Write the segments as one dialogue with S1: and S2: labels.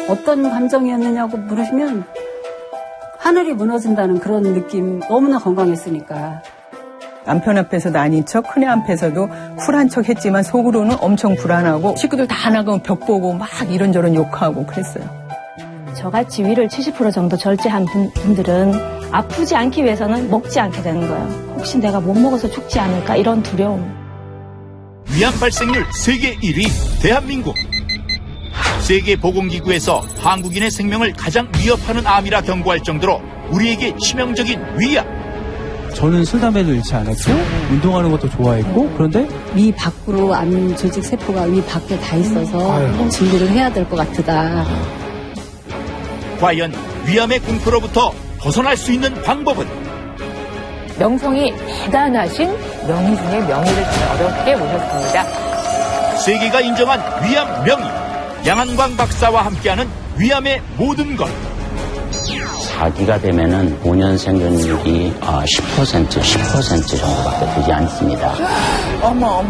S1: 어떤 감정이었느냐고 물으시면 하늘이 무너진다는 그런 느낌. 너무나 건강했으니까.
S2: 남편 앞에서도 아닌 척, 큰애 앞에서도 쿨한 척 했지만 속으로는 엄청 불안하고 식구들 다 나가면 벽 보고 막 이런저런 욕하고 그랬어요.
S3: 저같이 위를 70% 정도 절제한 분들은 아프지 않기 위해서는 먹지 않게 되는 거예요. 혹시 내가 못 먹어서 죽지 않을까 이런 두려움.
S4: 위암 발생률 세계 1위 대한민국. 세계보건기구에서 한국인의 생명을 가장 위협하는 암이라 경고할 정도로 우리에게 치명적인 위암.
S5: 저는 술, 담배도 잃지 않았고 운동하는 것도 좋아했고 그런데
S1: 위 밖으로 암 조직 세포가 위 밖에 다 있어서 진료를 해야 될 것 같다.
S4: 과연 위암의 공포로부터 벗어날 수 있는 방법은?
S6: 명성이 대단하신 명의 중에 명의를 어렵게 모셨습니다.
S4: 세계가 인정한 위암 명의. 양한광 박사와 함께하는 위암의 모든 것.
S7: 4기가 되면은 5년 생존율이 10% 정도밖에 되지 않습니다.
S2: 어머.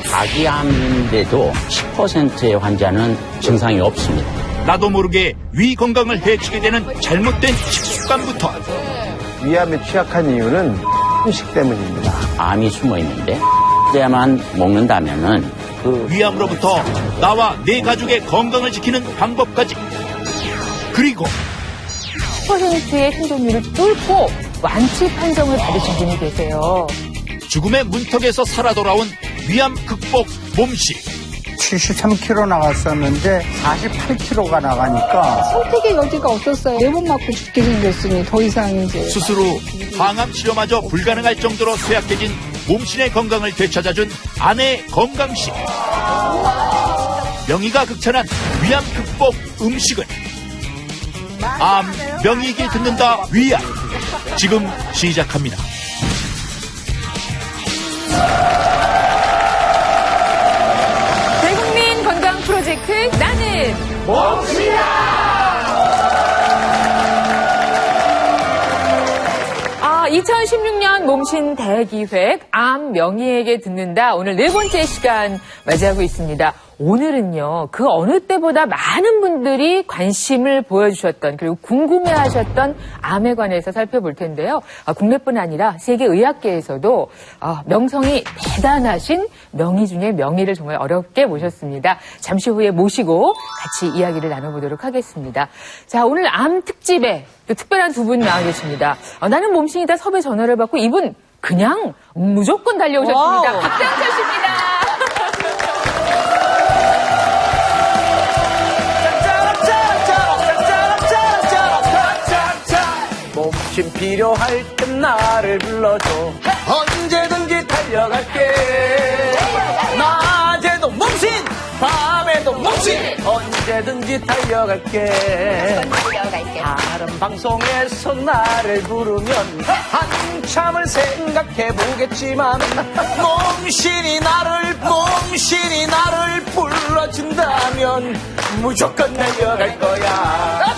S7: 4기암인데도 10%의 환자는 증상이 없습니다.
S4: 나도 모르게 위 건강을 해치게 되는 잘못된 식습관부터.
S8: 위암에 취약한 이유는 음식 때문입니다.
S7: 암이 숨어 있는데 그때만 먹는다면은
S4: 위암으로부터 나와 내 가족의 건강을 지키는 방법까지. 그리고
S6: 10%의 생존율을 뚫고 완치 판정을 받으신 분이 계세요.
S4: 죽음의 문턱에서 살아 돌아온 위암 극복 몸씨.
S9: 73kg 나갔었는데 48kg가 나가니까
S10: 선택의 여지가 없었어요. 네 번 맞고 죽게 생겼으니 더 이상 이제
S4: 스스로 항암 치료마저 불가능할 정도로 쇠약해진 몸신의 건강을 되찾아준 아내의 건강식. 명의가 극찬한 위암 극복 음식은 암 명의에게 듣는다 위암. 지금 시작합니다.
S6: 대국민 건강 프로젝트 나는 몸신이다. 2016년 몸신 대기획 암 명의에게 듣는다. 오늘 네 번째 시간 맞이하고 있습니다. 오늘은요, 그 어느 때보다 많은 분들이 관심을 보여주셨던, 그리고 궁금해하셨던 암에 관해서 살펴볼 텐데요. 국내뿐 아니라 세계 의학계에서도 명성이 대단하신 명의 중에 명의를 정말 어렵게 모셨습니다. 잠시 후에 모시고 같이 이야기를 나눠보도록 하겠습니다. 자, 오늘 암 특집에 또 특별한 두 분 나와 계십니다. 나는 몸신이다 섭외 전화를 받고 이분 그냥 무조건 달려오셨습니다. 박장철 씨입니다.
S11: 몸신 필요할 땐 나를 불러줘. 언제든지 달려갈게. 낮에도 몸신, 밤에도 몸신. 언제든지 달려갈게. 다른 방송에서 나를 부르면 한참을 생각해보겠지만 몸신이 나를 불러준다면 무조건 달려갈 거야.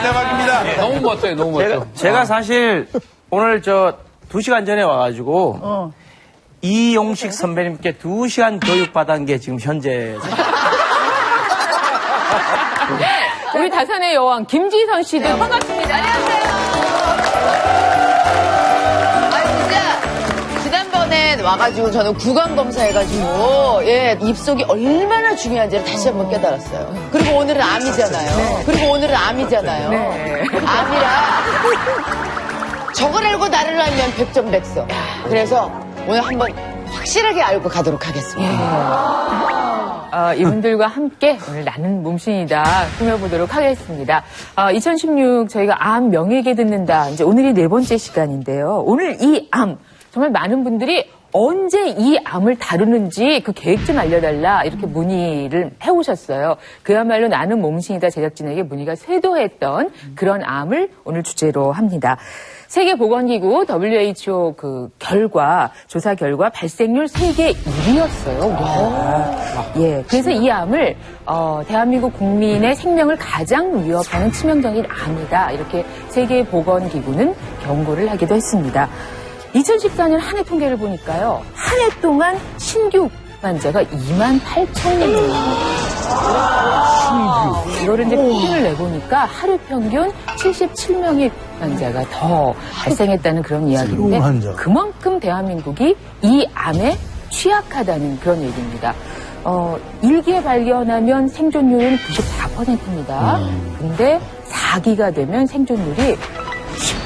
S4: 대박입니다.
S11: 너무 멋져요, 너무 멋져. 제가 사실 오늘 2시간 전에 와가지고 이용식 선배님께 2시간 교육받은 게 지금 현재.
S6: 우리 다산의 여왕 김지선 씨도 반갑습니다. 안녕하세요.
S12: 지난번에 와가지고 저는 구강 검사해가지고 입속이 얼마나 중요한지를 다시 한번 깨달았어요. 그리고 오늘은 암이잖아요. 암이라 저걸 알고 나를 알면 백전백서. 그래서 오늘 한번 확실하게 알고 가도록 하겠습니다.
S6: 이분들과 함께 오늘 나는 몸신이다 꾸며보도록 하겠습니다. 2016 저희가 암 명의에게 듣는다. 이제 오늘이 네 번째 시간인데요. 오늘 이 암 정말 많은 분들이 언제 이 암을 다루는지 그 계획 좀 알려달라 이렇게 문의를 해오셨어요. 그야말로 나는 몸신이다 제작진에게 문의가 쇄도했던 그런 암을 오늘 주제로 합니다. 세계보건기구 WHO 조사 결과 발생률 세계 1위였어요. 우리나라. 예. 그래서 이 암을 대한민국 국민의 생명을 가장 위협하는 치명적인 암이다. 이렇게 세계보건기구는 경고를 하기도 했습니다. 2014년 한 해 통계를 보니까요. 한 해 동안 신규 환자가 28,000명이에요. 이거를 이제 평균을 내보니까 하루 평균 77명의 환자가 더 발생했다는 그런 이야기인데 그만큼 대한민국이 이 암에 취약하다는 그런 얘기입니다. 1기에 발견하면 생존율은 94%입니다. 근데 4기가 되면 생존율이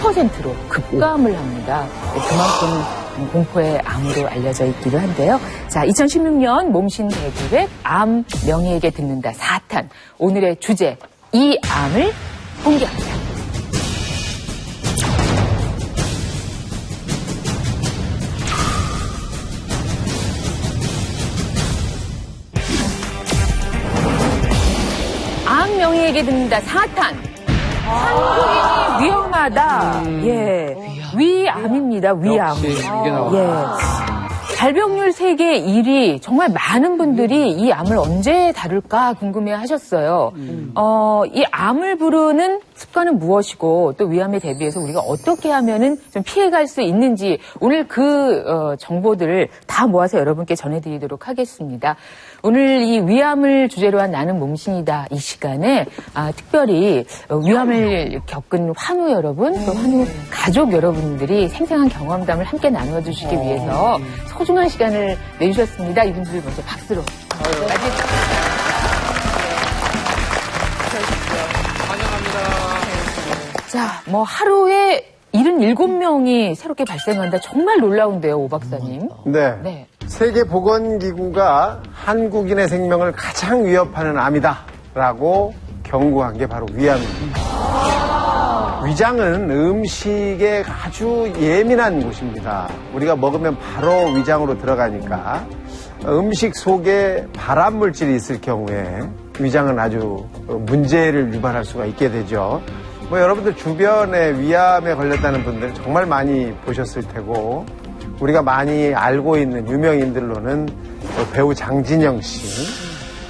S6: 10%로 급감을 합니다. 그만큼 공포의 암으로 알려져 있기도 한데요. 자, 2016년 몸신 대기획 암 명의에게 듣는다 4탄. 오늘의 주제, 이 암을 공개합니다. 암 명의에게 듣는다 4탄. 한국인이 위험하다. 예. 위암입니다. 위암. 예. 발병률 세계 1위. 정말 많은 분들이 이 암을 언제 다룰까 궁금해 하셨어요. 이 암을 부르는 습관은 무엇이고 또 위암에 대비해서 우리가 어떻게 하면은 좀 피해갈 수 있는지 오늘 그 정보들을 다 모아서 여러분께 전해드리도록 하겠습니다. 오늘 이 위암을 주제로 한 나는 몸신이다 이 시간에 특별히 위암을 겪은 환우 여러분 또 환우 가족 여러분들이 생생한 경험담을 함께 나눠주시기 위해서 소중한 시간을 내주셨습니다. 이분들 먼저 박수로 맞이해주세요. 자, 하루에 77명이 새롭게 발생한다. 정말 놀라운데요, 오 박사님.
S8: 네. 세계보건기구가 한국인의 생명을 가장 위협하는 암이다라고 경고한 게 바로 위암입니다. 위장은 음식에 아주 예민한 곳입니다. 우리가 먹으면 바로 위장으로 들어가니까 음식 속에 발암물질이 있을 경우에 위장은 아주 문제를 유발할 수가 있게 되죠. 여러분들 주변에 위암에 걸렸다는 분들 정말 많이 보셨을 테고 우리가 많이 알고 있는 유명인들로는 배우 장진영 씨,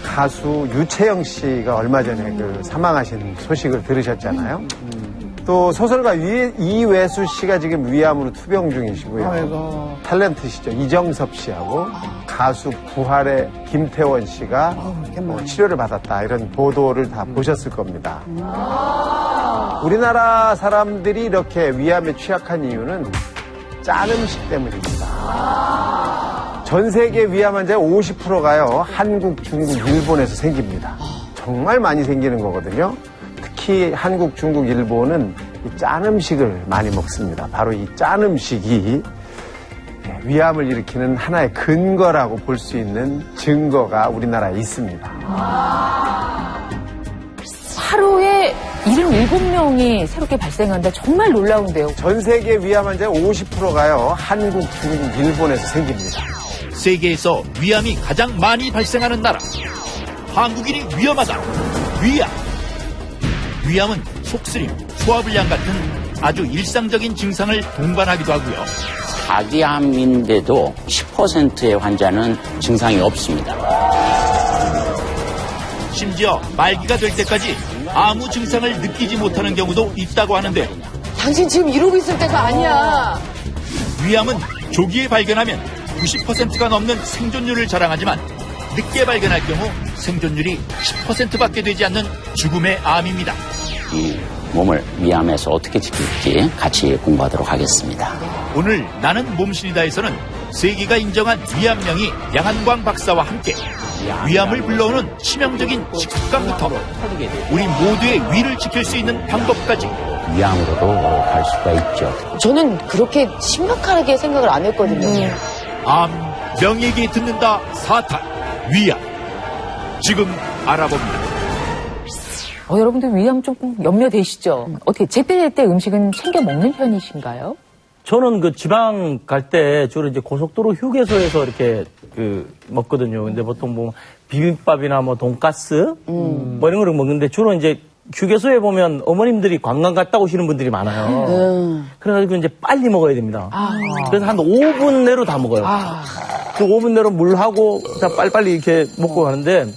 S8: 가수 유채영 씨가 얼마 전에 사망하신 소식을 들으셨잖아요. 또 소설가 이외수 씨가 지금 위암으로 투병 중이시고요. 아이고. 탤런트시죠. 이정섭 씨하고 가수 부활의 김태원 씨가 치료를 받았다. 이런 보도를 다 보셨을 겁니다. 우리나라 사람들이 이렇게 위암에 취약한 이유는 짠 음식 때문입니다. 전 세계 위암 환자의 50%가요. 한국, 중국, 일본에서 생깁니다. 정말 많이 생기는 거거든요. 특히 한국, 중국, 일본은 이 짠 음식을 많이 먹습니다. 바로 이 짠 음식이 위암을 일으키는 하나의 근거라고 볼 수 있는 증거가 우리나라에 있습니다.
S6: 하루에 77명이 새롭게 발생한다. 정말 놀라운데요.
S8: 전 세계 위암 환자의 50%가요. 한국, 중국, 일본에서 생깁니다.
S4: 세계에서 위암이 가장 많이 발생하는 나라. 한국인이 위험하다. 위암. 위암은 속쓰림, 소화불량 같은 아주 일상적인 증상을 동반하기도 하고요.
S7: 4기암인데도 10%의 환자는 증상이 없습니다.
S4: 심지어 말기가 될 때까지 아무 증상을 느끼지 못하는 경우도 있다고 하는데
S12: 당신 지금 이러고 있을 때가 아니야.
S4: 위암은 조기에 발견하면 90%가 넘는 생존율을 자랑하지만 늦게 발견할 경우 생존율이 10%밖에 되지 않는 죽음의 암입니다.
S7: 이 몸을 위암에서 어떻게 지킬지 같이 공부하도록 하겠습니다.
S4: 오늘 나는 몸신이다에서는 세계가 인정한 위암명의 양한광 박사와 함께 위암을 불러오는 치명적인 식습관부터 우리 모두의 위를 지킬 수 있는 방법까지
S7: 위암으로도 갈 수가 있죠.
S12: 저는 그렇게 심각하게 생각을 안 했거든요.
S4: 암 명예에게 듣는다 4탄 위암 지금 알아봅니다.
S6: 여러분들 위암 조금 염려되시죠? 어떻게 제때제때 음식은 챙겨 먹는 편이신가요?
S11: 저는 지방 갈 때 주로 이제 고속도로 휴게소에서 이렇게 먹거든요. 근데 보통 비빔밥이나 돈가스 이런 걸 먹는데 주로 이제 휴게소에 보면 어머님들이 관광 갔다 오시는 분들이 많아요. 그래가지고 이제 빨리 먹어야 됩니다. 그래서 한 5분 내로 다 먹어요. 그 5분 내로 물하고 다 빨리빨리 이렇게 먹고 가는데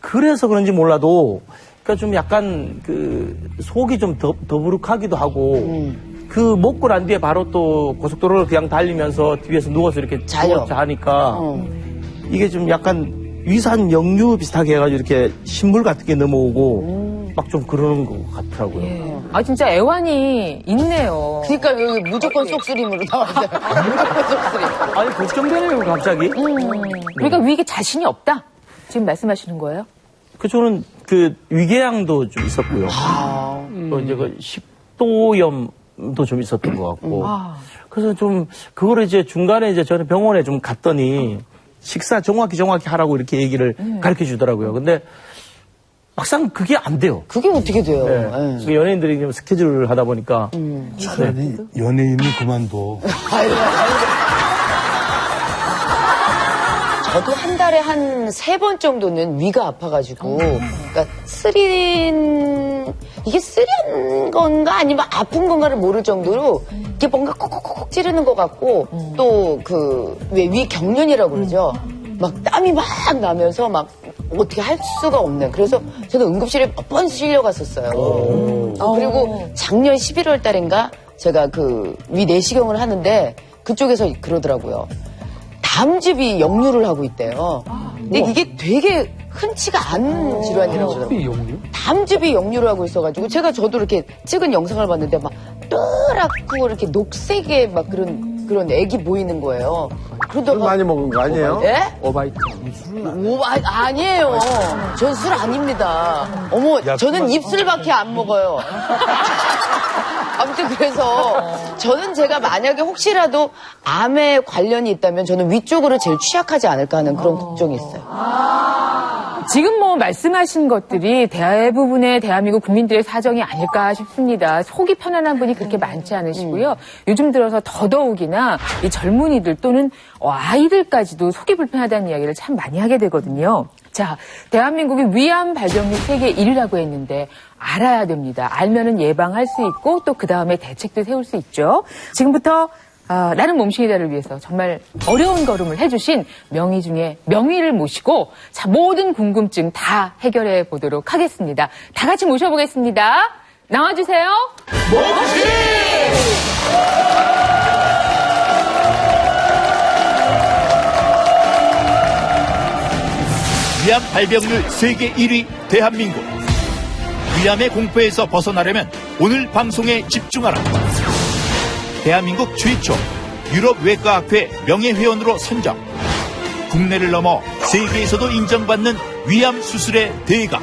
S11: 그래서 그런지 몰라도 그러니까 좀 약간 그 속이 좀 더부룩하기도 하고 그 먹고 난 뒤에 바로 또 고속도로를 그냥 달리면서 뒤에서 누워서 이렇게 자니까 이게 좀 약간 위산 역류 비슷하게 해가지고 이렇게 신물 같은 게 넘어오고 막 좀 그러는 것 같더라고요.
S6: 예. 아 진짜 애환이 있네요.
S12: 그러니까 여기 무조건 쏙쓰림으로 나왔어요. 무조건 쏙쓰림.
S11: 아니 걱정되네요 갑자기.
S6: 그러니까 위기에 자신이 없다. 지금 말씀하시는 거예요?
S11: 그 저는 그 위궤양도 좀 있었고요. 또 이제 그 식도염도 좀 있었던 것 같고. 그래서 좀 그거를 이제 중간에 이제 저는 병원에 좀 갔더니 식사 정확히 하라고 이렇게 얘기를 가르쳐 주더라고요. 근데 막상 그게 안 돼요.
S12: 그게 어떻게 돼요?
S11: 네. 그 연예인들이 스케줄을 하다 보니까.
S13: 차라리 연예인은 그만둬.
S12: 저도 한 달에 한 3번 정도는 위가 아파가지고, 그러니까 이게 쓰린 건가 아니면 아픈 건가를 모를 정도로 이게 뭔가 콕콕콕 찌르는 것 같고, 또 왜 위 경련이라고 그러죠. 막 땀이 막 나면서 막 어떻게 할 수가 없는. 그래서 저도 응급실에 몇 번 실려갔었어요. 그리고 작년 11월 달인가 제가 그 위 내시경을 하는데 그쪽에서 그러더라고요. 담즙이 역류를 하고 있대요. 근데 이게 되게 흔치가 않은 질환이라고 그러더라고요. 담즙이 역류를 하고 있어가지고 저도 이렇게 찍은 영상을 봤는데 막 뚜랗고 이렇게 녹색의 막 그런 액이 보이는 거예요.
S8: 술 많이 먹은 거 아니에요?
S12: 예?
S5: 오바이트.
S12: 아니에요. 전 술 아닙니다. 어머, 저는 입술밖에 안 먹어요. 아무튼 그래서 저는 제가 만약에 혹시라도 암에 관련이 있다면 저는 위쪽으로 제일 취약하지 않을까 하는 그런 걱정이 있어요.
S6: 지금 뭐 말씀하신 것들이 대부분의 대한민국 국민들의 사정이 아닐까 싶습니다. 속이 편안한 분이 그렇게 많지 않으시고요. 요즘 들어서 더더욱이나 이 젊은이들 또는 아이들까지도 속이 불편하다는 이야기를 참 많이 하게 되거든요. 자, 대한민국이 위암 발병률 세계 1위라고 했는데 알아야 됩니다. 알면은 예방할 수 있고 또 그 다음에 대책도 세울 수 있죠. 지금부터 나는 몸신이다를 위해서 정말 어려운 걸음을 해주신 명의 중에 명의를 모시고 자 모든 궁금증 다 해결해 보도록 하겠습니다. 다 같이 모셔보겠습니다. 나와주세요. 몸신!
S4: 위암 발병률 세계 1위 대한민국. 위암의 공포에서 벗어나려면 오늘 방송에 집중하라. 대한민국 최초 유럽 외과학회 명예회원으로 선정. 국내를 넘어 세계에서도 인정받는 위암 수술의 대가.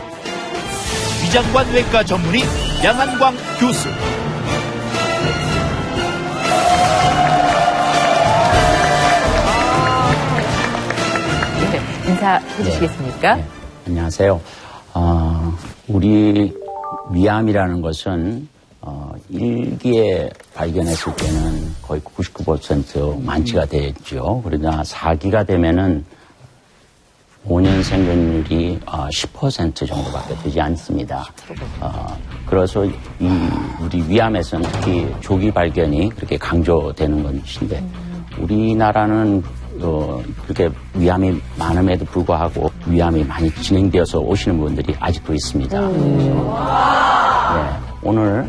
S4: 위장관 외과 전문의 양한광 교수.
S6: 네, 인사해 주시겠습니까?
S7: 네, 안녕하세요. 우리 위암이라는 것은 일기에 발견했을 때는 거의 99% 완치가 되죠. 그러나 4기가 되면은 5년 생존율이 10% 정도밖에 되지 않습니다. 그래서 우리 위암에서는 특히 조기 발견이 그렇게 강조되는 것인데 우리나라는 그렇게 위암이 많음에도 불구하고 위암이 많이 진행되어서 오시는 분들이 아직도 있습니다. 오늘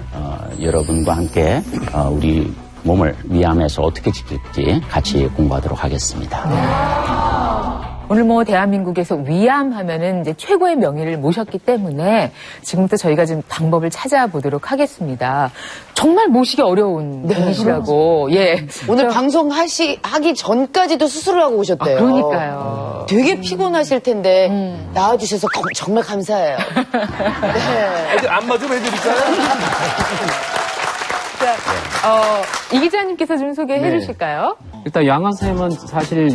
S7: 여러분과 함께 우리 몸을 위암에서 어떻게 지킬지 같이 공부하도록 하겠습니다.
S6: 오늘 뭐 대한민국에서 위암 하면은 이제 최고의 명의를 모셨기 때문에 지금부터 저희가 좀 방법을 찾아보도록 하겠습니다. 정말 모시기 어려운 분이시라고. 예.
S12: 오늘 방송 하기 전까지도 수술을 하고 오셨대요.
S6: 그러니까요.
S12: 되게 피곤하실 텐데 나와주셔서 정말 감사해요. 네.
S13: 안마 좀 해드릴까요?
S6: 이 기자님께서 좀 소개해 주실까요?
S5: 일단 양한쌤은 사실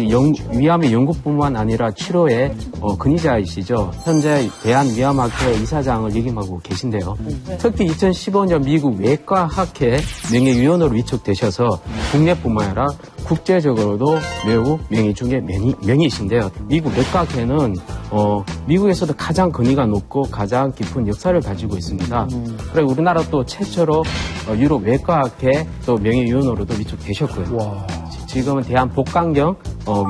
S5: 위암의 연구뿐만 아니라 치료의 근위자이시죠. 현재 대한위암학회 이사장을 역임하고 계신데요. 특히 2015년 미국 외과학회 명예위원으로 위촉되셔서 국내뿐만 아니라 국제적으로도 매우 명의 중에 명의이신데요. 미국 외과학회는
S14: 미국에서도 가장 권위가 높고 가장 깊은 역사를 가지고 있습니다. 그리고 우리나라 또 최초로 유럽 외과학회 또 명예위원으로도 위촉되셨고요. 지금은 대한복강경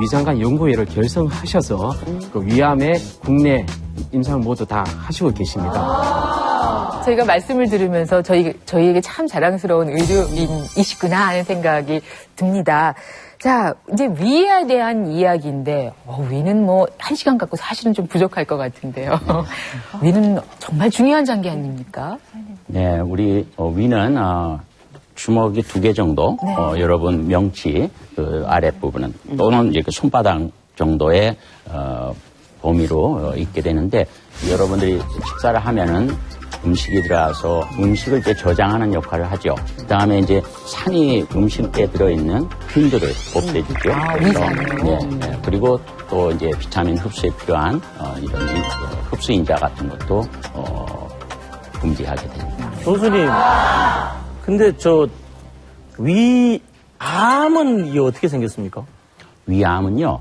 S14: 위장관 연구회를 결성하셔서 그 위암의 국내 임상을 모두 다 하시고 계십니다.
S6: 저희가 말씀을 들으면서 저희에게 참 자랑스러운 의료인이시구나 하는 생각이 듭니다. 자, 이제 위에 대한 이야기인데, 위는 뭐, 1시간 갖고 사실은 좀 부족할 것 같은데요. 위는 정말 중요한 장기 아닙니까?
S7: 네, 우리 위는 주먹이 2개 정도,
S6: 네.
S7: 여러분 명치 그 아랫부분은 또는 이제 그 손바닥 정도의 범위로 있게 되는데, 여러분들이 식사를 하면은 음식이 들어와서 음식을 이제 저장하는 역할을 하죠. 그 다음에 이제 산이 음식에 들어있는 균들을 없애주죠. 네. 그리고 또 이제 비타민 흡수에 필요한 이런 흡수인자 같은 것도 분비하게 됩니다.
S11: 교수님, 근데 위암은 이게 어떻게 생겼습니까?
S7: 위암은요,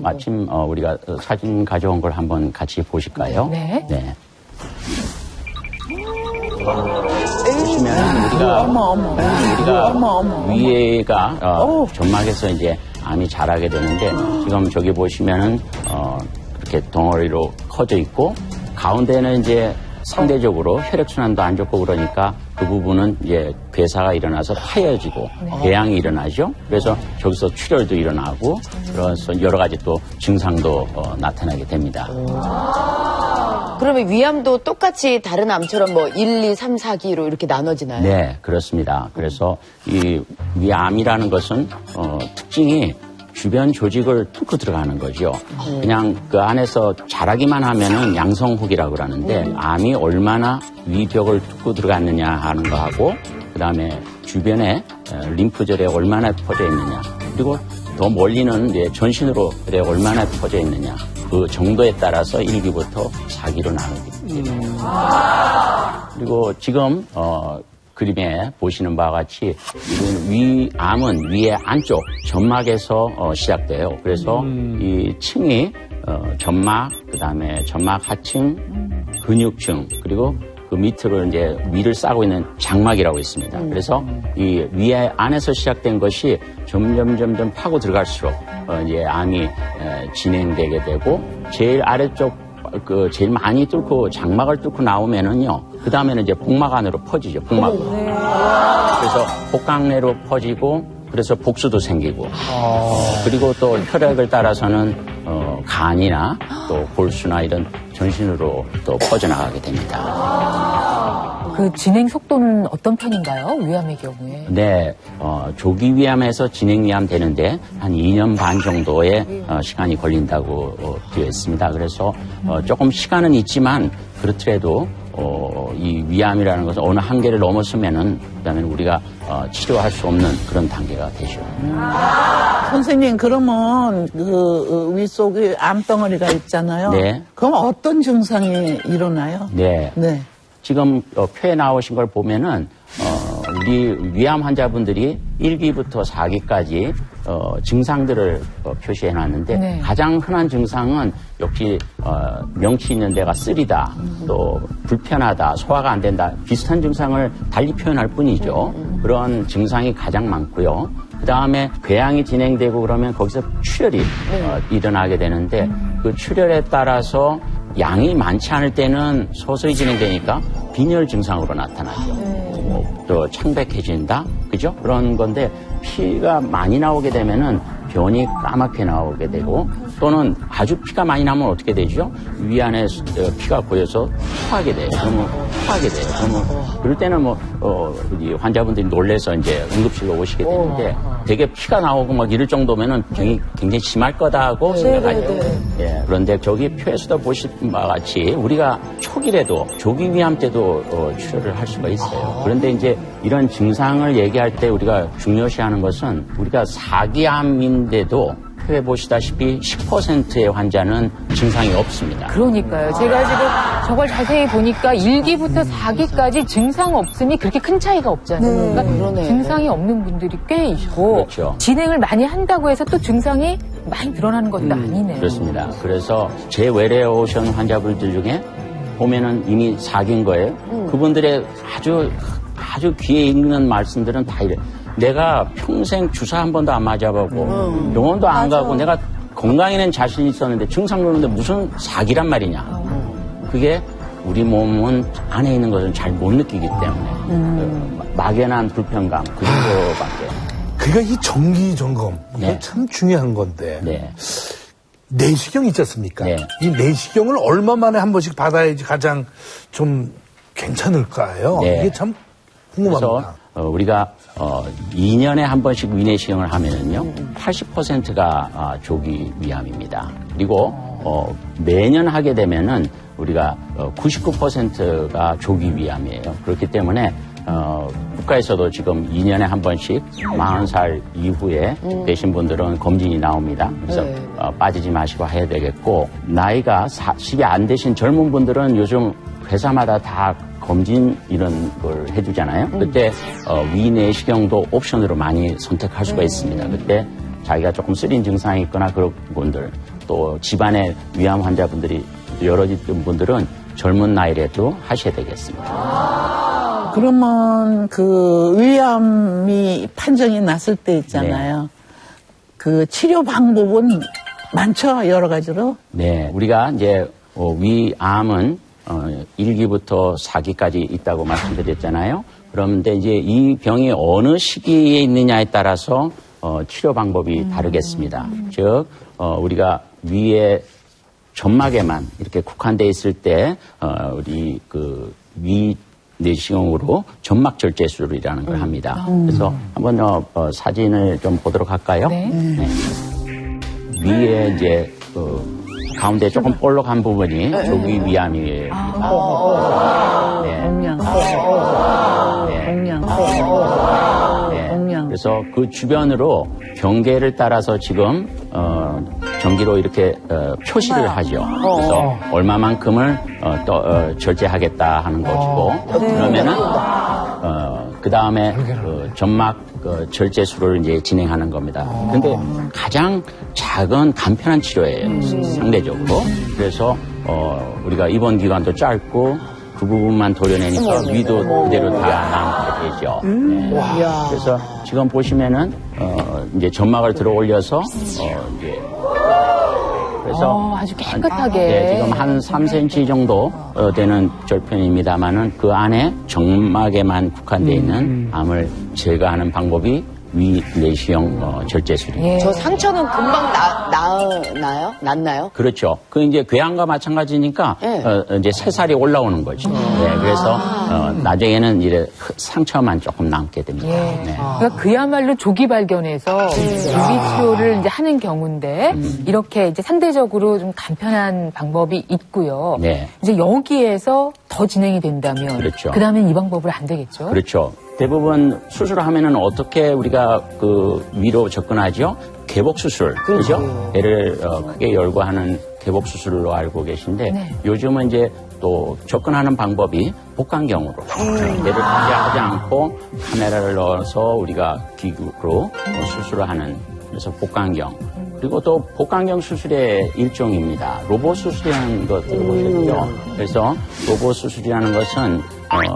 S7: 마침 우리가 사진 가져온 걸 한번 같이 보실까요?
S6: 네.
S7: 네. 보시면 우리가 위에가 점막에서 이제 암이 자라게 되는데 지금 저기 보시면은 이렇게 덩어리로 커져 있고 가운데는 이제 상대적으로 혈액순환도 안 좋고 그러니까 그 부분은 이제 괴사가 일어나서 파여지고 궤양이 일어나죠. 그래서 저기서 출혈도 일어나고 그래서 여러 가지 또 증상도 나타나게 됩니다.
S12: 그러면 위암도 똑같이 다른 암처럼 뭐 1, 2, 3, 4기로 이렇게 나눠지나요?
S7: 네, 그렇습니다. 그래서 이 위암이라는 것은 특징이 주변 조직을 뚫고 들어가는 거죠. 그냥 그 안에서 자라기만 하면은 양성혹이라고 그러는데 암이 얼마나 위벽을 뚫고 들어갔느냐 하는 거하고 그다음에 주변에 림프절에 얼마나 퍼져 있느냐 그리고 더 멀리는 이제 전신으로 얼마나 퍼져 있느냐 그 정도에 따라서 1기부터 4기로 나누게 그리고 지금 그림에 보시는 바와 같이 위암은 위의 안쪽 점막에서 시작돼요. 그래서 이 층이 점막, 그다음에 점막 하층, 근육층 그리고 그 밑으로 이제 위를 싸고 있는 장막이라고 있습니다. 그래서 이 위에 안에서 시작된 것이 점점 파고 들어갈수록 이제 암이 진행되게 되고 제일 아래쪽 제일 많이 뚫고 장막을 뚫고 나오면은요. 그 다음에는 이제 복막 안으로 퍼지죠. 복막. 그래서 복강내로 퍼지고 그래서 복수도 생기고 그리고 또 혈액을 따라서는 간이나 또 골수나 이런 전신으로 또 퍼져나가게 됩니다.
S6: 그 진행 속도는 어떤 편인가요? 위암의 경우에?
S7: 네, 조기 위암에서 진행 위암 되는데 한 2년 반 정도의 시간이 걸린다고 되어 있습니다. 그래서 조금 시간은 있지만 그렇더라도 이 위암이라는 것은 어느 한계를 넘었으면은 그다음에 우리가 치료할 수 없는 그런 단계가 되죠.
S15: 선생님 그러면 그 위 속에 암덩어리가 있잖아요.
S7: 네.
S15: 그럼 어떤 증상이 일어나요?
S7: 네.
S15: 네.
S7: 지금 표에 나오신 걸 보면은 우리 위암 환자분들이 1기부터 4기까지 증상들을 표시해 놨는데
S6: 네.
S7: 가장 흔한 증상은 역시 명치 있는 데가 쓰리다 또 불편하다 소화가 안 된다 비슷한 증상을 달리 표현할 뿐이죠. 그런 증상이 가장 많고요. 그 다음에 궤양이 진행되고 그러면 거기서 출혈이 일어나게 되는데 그 출혈에 따라서 양이 많지 않을 때는 서서히 진행되니까 빈혈 증상으로 나타나죠. 또 창백해진다, 그죠? 그런 건데 피가 많이 나오게 되면은 변이 까맣게 나오게 되고 또는 아주 피가 많이 나면 어떻게 되죠? 위 안에 피가 고여서 토하게 돼요. 그러면 토하게 돼요. 그러면 그럴 때는 이 환자분들이 놀래서 이제 응급실로 오시게 되는데 되게 피가 나오고 막 이럴 정도면은 굉장히 심할 거다고 생각하죠. 예, 그런데 저기 표에서도 보신 바와 같이 우리가 초기라도 조기 위암 때도 출혈을 할 수가 있어요. 그런데 이제 이런 증상을 얘기할 때 우리가 중요시하는 것은 우리가 4기암인데도 표에 보시다시피 10%의 환자는 증상이 없습니다.
S6: 그러니까요. 제가 지금 저걸 자세히 보니까 1기부터 4기까지 증상 없음이 그렇게 큰 차이가 없잖아요. 그러니까 증상이 없는 분들이 꽤 있고
S7: 그렇죠.
S6: 진행을 많이 한다고 해서 또 증상이 많이 늘어나는 것도 아니네요.
S7: 그렇습니다. 그래서 재외래 오션 환자분들 중에 보면은 이미 사귄 거예요. 그분들의 아주 귀에 익는 말씀들은 다 이래. 내가 평생 주사 한 번도 안 맞아보고 병원도 안 가고 내가 건강에는 자신 있었는데 증상 보는데 무슨 사기란 말이냐. 그게 우리 몸은 안에 있는 것은 잘 못 느끼기 때문에 그 막연한 불편감 그 정도밖에.
S13: 그러니까 이 정기 점검 이게
S7: 네.
S13: 참 중요한 건데
S7: 네.
S13: 내시경 있지 않습니까?
S7: 네.
S13: 이 내시경을 얼마 만에 한 번씩 받아야지 가장 좀 괜찮을까요?
S7: 네.
S13: 이게 참 궁금합니다.
S7: 그래서 우리가 2년에 한 번씩 위내시경을 하면은요 80%가 조기 위암입니다. 그리고 매년 하게 되면은 우리가 99%가 조기 위암이에요. 그렇기 때문에 국가에서도 지금 2년에 한 번씩 40살 이후에 되신 분들은 검진이 나옵니다. 그래서 빠지지 마시고 해야 되겠고 나이가 40이 안 되신 젊은 분들은 요즘 회사마다 다 검진 이런 걸 해주잖아요. 그때 위내시경도 옵션으로 많이 선택할 수가 있습니다. 그때 자기가 조금 쓰린 증상이 있거나 그런 분들 또 집안에 위암 환자분들이 여러 분들은 젊은 나이라도 하셔야 되겠습니다.
S15: 그러면 그 위암이 판정이 났을 때 있잖아요. 그 치료 방법은 많죠, 여러 가지로.
S7: 네, 우리가 이제 위암은 1기부터 4기까지 있다고 말씀드렸잖아요. 그런데 이제 이 병이 어느 시기에 있느냐에 따라서 치료 방법이 다르겠습니다. 즉, 우리가 위에 점막에만 이렇게 국한돼 있을 때 우리 그 위 내시경으로 점막 절제술이라는 걸 합니다. 그래서 한번 사진을 좀 보도록 할까요?
S6: 네.
S7: 네. 위에 이제 가운데 조금 볼록한 부분이 조기 위암이에요. 네. 그래서 그 주변으로 경계를 따라서 지금 전기로 이렇게 표시를 하죠. 그래서 얼마만큼을 절제하겠다 하는 것이고 그러면은 그 다음에 점막 절제술을 이제 진행하는 겁니다. 근데 가장 작은 간편한 치료예요. 상대적으로. 그래서 우리가 입원 기간도 짧고 그 부분만 도려내니까 위도 그대로 다 남게 되죠. 네. 그래서 지금 보시면은 이제 점막을 들어 올려서 이제 그래서
S6: 아주 깨끗하게.
S7: 네, 지금 한 3cm 정도 되는 절편입니다만은 그 안에 점막에만 국한되어 있는 암을 제거하는 방법이 위내시경 절제술입니다.
S12: 저 상처는 금방 낫나요?
S7: 그렇죠. 그 이제 궤양과 마찬가지니까 이제 새살이 올라오는 거죠. 네, 그래서 나중에는 이제 상처만 조금 남게 됩니다. 네.
S6: 그러니까 그야말로 조기 발견해서 유기 치료를 이제 하는 경우인데 이렇게 이제 상대적으로 좀 간편한 방법이 있고요.
S7: 네.
S6: 이제 여기에서 더 진행이 된다면
S7: 그렇죠.
S6: 그다음엔 이 방법으로 안 되겠죠?
S7: 그렇죠. 대부분 수술을 하면은 어떻게 우리가 그 위로 접근하죠? 개복 수술, 그죠? 배를 크게 열고 하는 개복 수술로 알고 계신데 요즘은 이제 또 접근하는 방법이 복강경으로 배를 크게 하지 않고 카메라를 넣어서 우리가 기구로 수술을 하는 그래서 복강경. 그리고 또 복강경 수술의 일종입니다. 로봇 수술이라는 거 들어보셨죠? 그래서 로봇 수술이라는 것은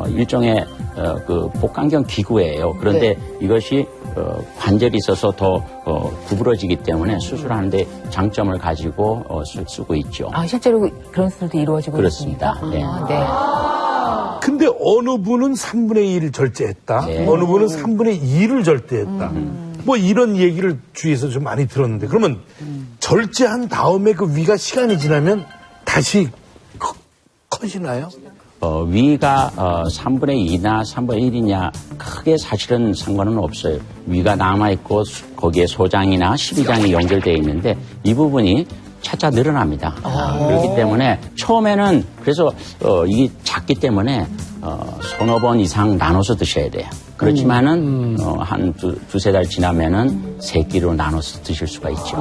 S7: 일종의 그 복강경 기구예요. 그런데 이것이 관절이 있어서 더 구부러지기 때문에 수술하는데 장점을 가지고 쓰고 있죠.
S6: 실제로 그런 수술도 이루어지고
S7: 그렇습니다.
S6: 있습니다.
S7: 네.
S13: 근데 어느 분은 3분의 1을 절제했다. 어느 분은 3분의 2를 절제했다. 뭐 이런 얘기를 주위에서 좀 많이 들었는데 그러면 절제한 다음에 그 위가 시간이 지나면 다시 커지나요?
S7: 위가 3분의 2나 3분의 1이냐 크게 사실은 상관은 없어요. 위가 남아있고 거기에 소장이나 십이장이 연결되어 있는데 이 부분이 차차 늘어납니다. 그렇기 때문에 처음에는 그래서 이게 작기 때문에 서너 번 이상 나눠서 드셔야 돼요. 그렇지만은 한 두세 달 지나면은 세 끼로 나눠서 드실 수가 있죠.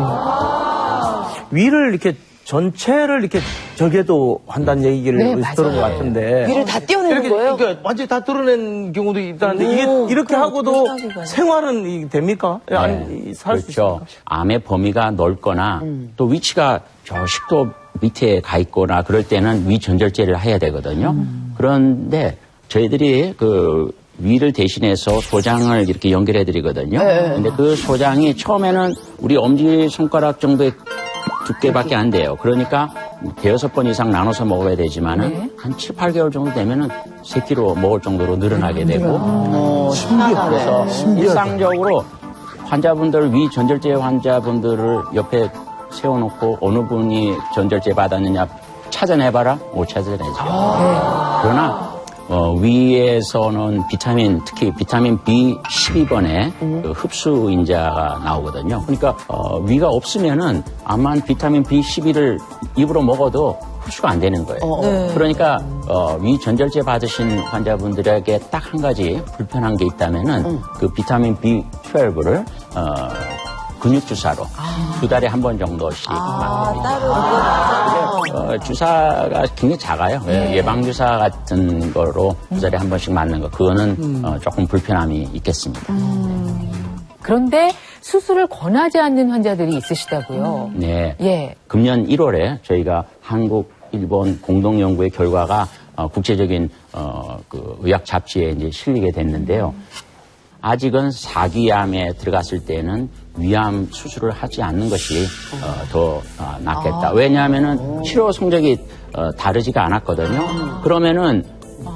S11: 위를 이렇게 전체를 이렇게 저게도 한다는 얘기를
S12: 네,
S11: 들은 것
S12: 맞아요.
S11: 같은데.
S12: 위를 다 떼어내는
S11: 이렇게,
S12: 거예요?
S11: 그러니까 완전히 다 드러낸 경우도 있다는데 이게 이렇게 하고도 생활은 됩니까?
S7: 네.
S11: 아니, 살 수 있습니까?
S7: 그렇죠. 암의 범위가 넓거나 또 위치가 저 식도 밑에 가 있거나 그럴 때는 위 전절제를 해야 되거든요. 그런데 저희들이 그 위를 대신해서 소장을 이렇게 연결해 드리거든요. 근데 그 소장이 처음에는 우리 엄지 손가락 정도의 두께밖에 안 돼요. 그러니까 대여섯 번 이상 나눠서 먹어야 되지만은 한 7, 8개월 정도 되면은 3kg 먹을 정도로 늘어나게 되고. 그래서 일상적으로 환자분들, 위 전절제 환자분들을 옆에 세워놓고 어느 분이 전절제 받았느냐 찾아내봐라? 못 찾아내죠. 그러나 위에서는 비타민, 특히 비타민 B12번의 그 흡수 인자가 나오거든요. 그러니까 위가 없으면은 암만 비타민 B12를 입으로 먹어도 흡수가 안 되는 거예요. 그러니까 위 전절제 받으신 환자분들에게 딱 한 가지 불편한 게 있다면은 그 비타민 B12를 근육 주사로 2달에 한 번 정도씩 맞습니다. 주사가 굉장히 작아요. 예방 주사 같은 거로 2달에 한 번씩 맞는 거. 그거는 조금 불편함이 있겠습니다.
S6: 그런데 수술을 권하지 않는 환자들이 있으시다고요?
S7: 네.
S6: 예.
S7: 금년 1월에 저희가 한국, 일본 공동 연구의 결과가 국제적인 그 의학 잡지에 이제 실리게 됐는데요. 아직은 사기암에 들어갔을 때는 위암 수술을 하지 않는 것이 더 낫겠다. 왜냐하면은 치료 성적이 다르지가 않았거든요. 그러면은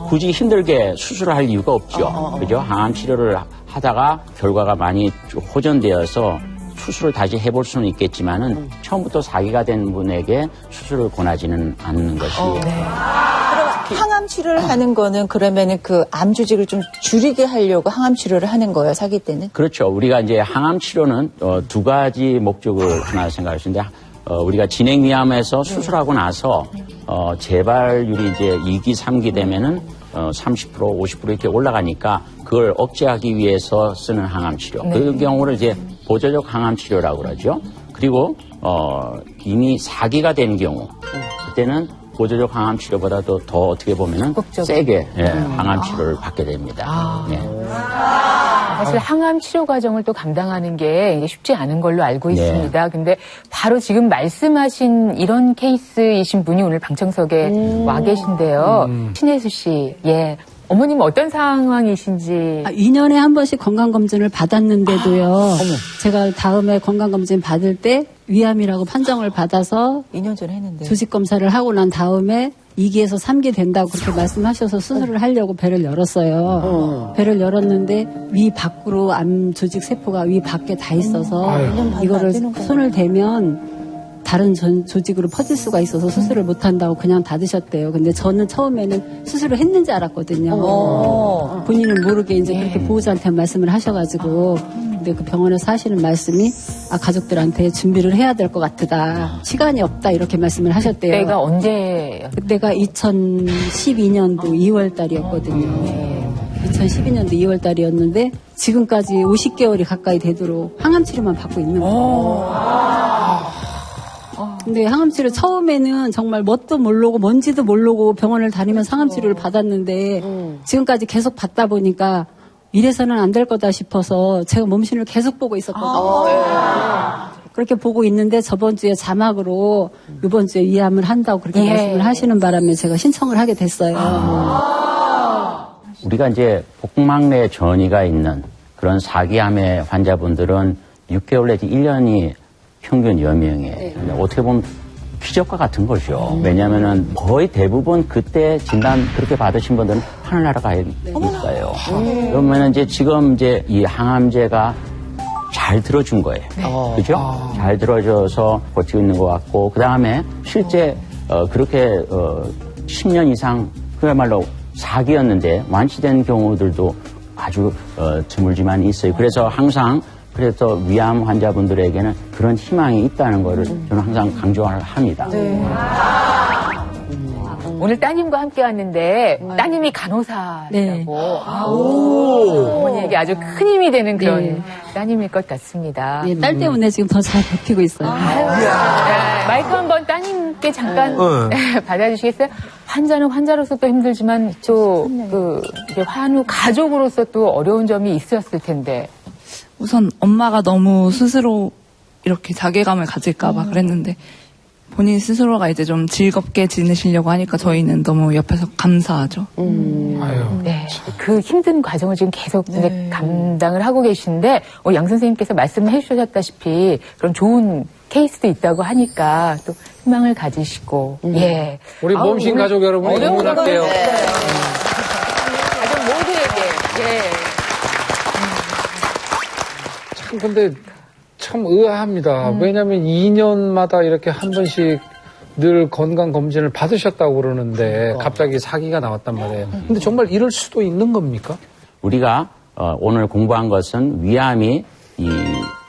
S7: 굳이 힘들게 수술을 할 이유가 없죠. 그죠? 항암 치료를 하다가 결과가 많이 호전되어서 수술을 다시 해볼 수는 있겠지만은 처음부터 사기가 된 분에게 수술을 권하지는 않는 것이.
S16: 항암 치료를 하는 거는 그러면은 그 암 조직을 좀 줄이게 하려고 항암 치료를 하는 거예요, 사기 때는?
S7: 그렇죠. 우리가 이제 항암 치료는 두 가지 목적을 하나 생각할 수 있는데, 우리가 진행 위암에서 수술하고 나서 재발률이 이제 2기, 3기 되면은 30%, 50% 이렇게 올라가니까 그걸 억제하기 위해서 쓰는 항암 치료. 그 경우를 이제 보조적 항암 치료라고 그러죠. 그리고 이미 4기가 된 경우, 그때는 보조적 항암 치료보다도 더 어떻게 보면은 세게 항암 치료를 받게 됩니다.
S6: 사실 항암 치료 과정을 또 감당하는 게 이게 쉽지 않은 걸로 알고 있습니다. 근데 바로 지금 말씀하신 이런 케이스이신 분이 오늘 방청석에 와 계신데요. 신혜수 씨, 어머님 어떤 상황이신지.
S1: 2년에 한 번씩 건강검진을 받았는데도요. 제가 다음에 건강검진 받을 때 위암이라고 판정을 받아서
S16: 2년 전에 했는데.
S1: 조직검사를 하고 난 다음에 2기에서 3기 된다고 그렇게 말씀하셔서 수술을 하려고 배를 열었어요. 배를 열었는데 위 밖으로 암 조직 세포가 위 밖에 다 있어서 이거를 손을 대면 다른 조직으로 퍼질 수가 있어서 수술을 못한다고 그냥 닫으셨대요. 근데 저는 처음에는 수술을 했는지 알았거든요. 본인은 모르게 이제 그렇게 보호자한테 말씀을 하셔가지고 근데 그 병원에서 하시는 말씀이 가족들한테 준비를 해야 될 것 같다. 시간이 없다 이렇게 말씀을 하셨대요.
S6: 그때가 언제예요?
S1: 그때가 2012년도 2월 달이었거든요. 2012년도 2월 달이었는데 지금까지 50개월이 가까이 되도록 항암 치료만 받고 있는 거예요. 근데 항암치료 처음에는 정말 뭣도 모르고 뭔지도 모르고 병원을 다니면서 항암치료를 받았는데 지금까지 계속 받다 보니까 이래서는 안 될 거다 싶어서 제가 몸신을 계속 보고 있었거든요. 그렇게 보고 있는데 저번 주에 자막으로 이번 주에 위암을 한다고 그렇게 말씀을 하시는 바람에 제가 신청을 하게 됐어요.
S7: 우리가 이제 복막내 전이가 있는 그런 사기암의 환자분들은 6개월 내지 1년이 평균 여명이에요. 어떻게 보면 기적과 같은 거죠. 왜냐하면은 거의 대부분 그때 진단 그렇게 받으신 분들은 하늘나라 가 있어요. 그러면 이제 지금 이제 이 항암제가 잘 들어준 거예요. 그죠? 잘 들어줘서 버티고 있는 것 같고, 그 다음에 실제 그렇게 10년 이상 그야말로 사기였는데 완치된 경우들도 아주 드물지만 있어요. 그래서 항상 그래서 위암 환자분들에게는 그런 희망이 있다는 거를 저는 항상 강조를 합니다.
S6: 오늘 따님과 함께 왔는데 따님이 간호사라고 어머니에게 아주 큰 힘이 되는 그런 따님일 것 같습니다.
S1: 딸 때문에 지금 더 잘 버티고 있어요.
S6: 마이크 한번 따님께 잠깐 받아주시겠어요? 환자는 환자로서 또 힘들지만 또 이게 환우 가족으로서 또 어려운 점이 있었을 텐데.
S17: 우선 엄마가 너무 스스로 이렇게 자괴감을 가질까봐 그랬는데 본인 스스로가 이제 좀 즐겁게 지내시려고 하니까 저희는 너무 옆에서 감사하죠.
S6: 네. 그 힘든 과정을 지금 계속 이제 감당을 하고 계신데, 양 선생님께서 말씀해 주셨다시피 그런 좋은 케이스도 있다고 하니까 또 희망을 가지시고, 예.
S18: 우리 몸신 가족 여러분 응원할게요.
S6: 가족 모두에게, 예.
S18: 참, 근데 참 의아합니다. 왜냐하면 2년마다 이렇게 한 번씩 늘 건강검진을 받으셨다고 그러는데 갑자기 사기가 나왔단 말이에요. 근데 정말 이럴 수도 있는 겁니까?
S7: 우리가 오늘 공부한 것은 위암이 이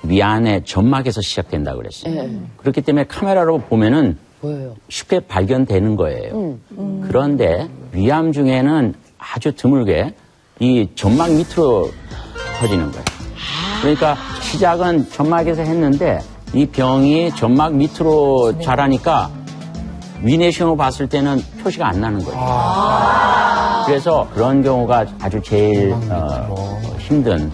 S7: 위안의 점막에서 시작된다고 그랬어요. 그렇기 때문에 카메라로 보면은 쉽게 발견되는 거예요. 그런데 위암 중에는 아주 드물게 이 점막 밑으로 터지는 거예요. 그러니까 시작은 점막에서 했는데 이 병이 점막 밑으로 자라니까 위내시경으로 봤을 때는 표시가 안 나는 거죠. 그래서 그런 경우가 아주 제일 힘든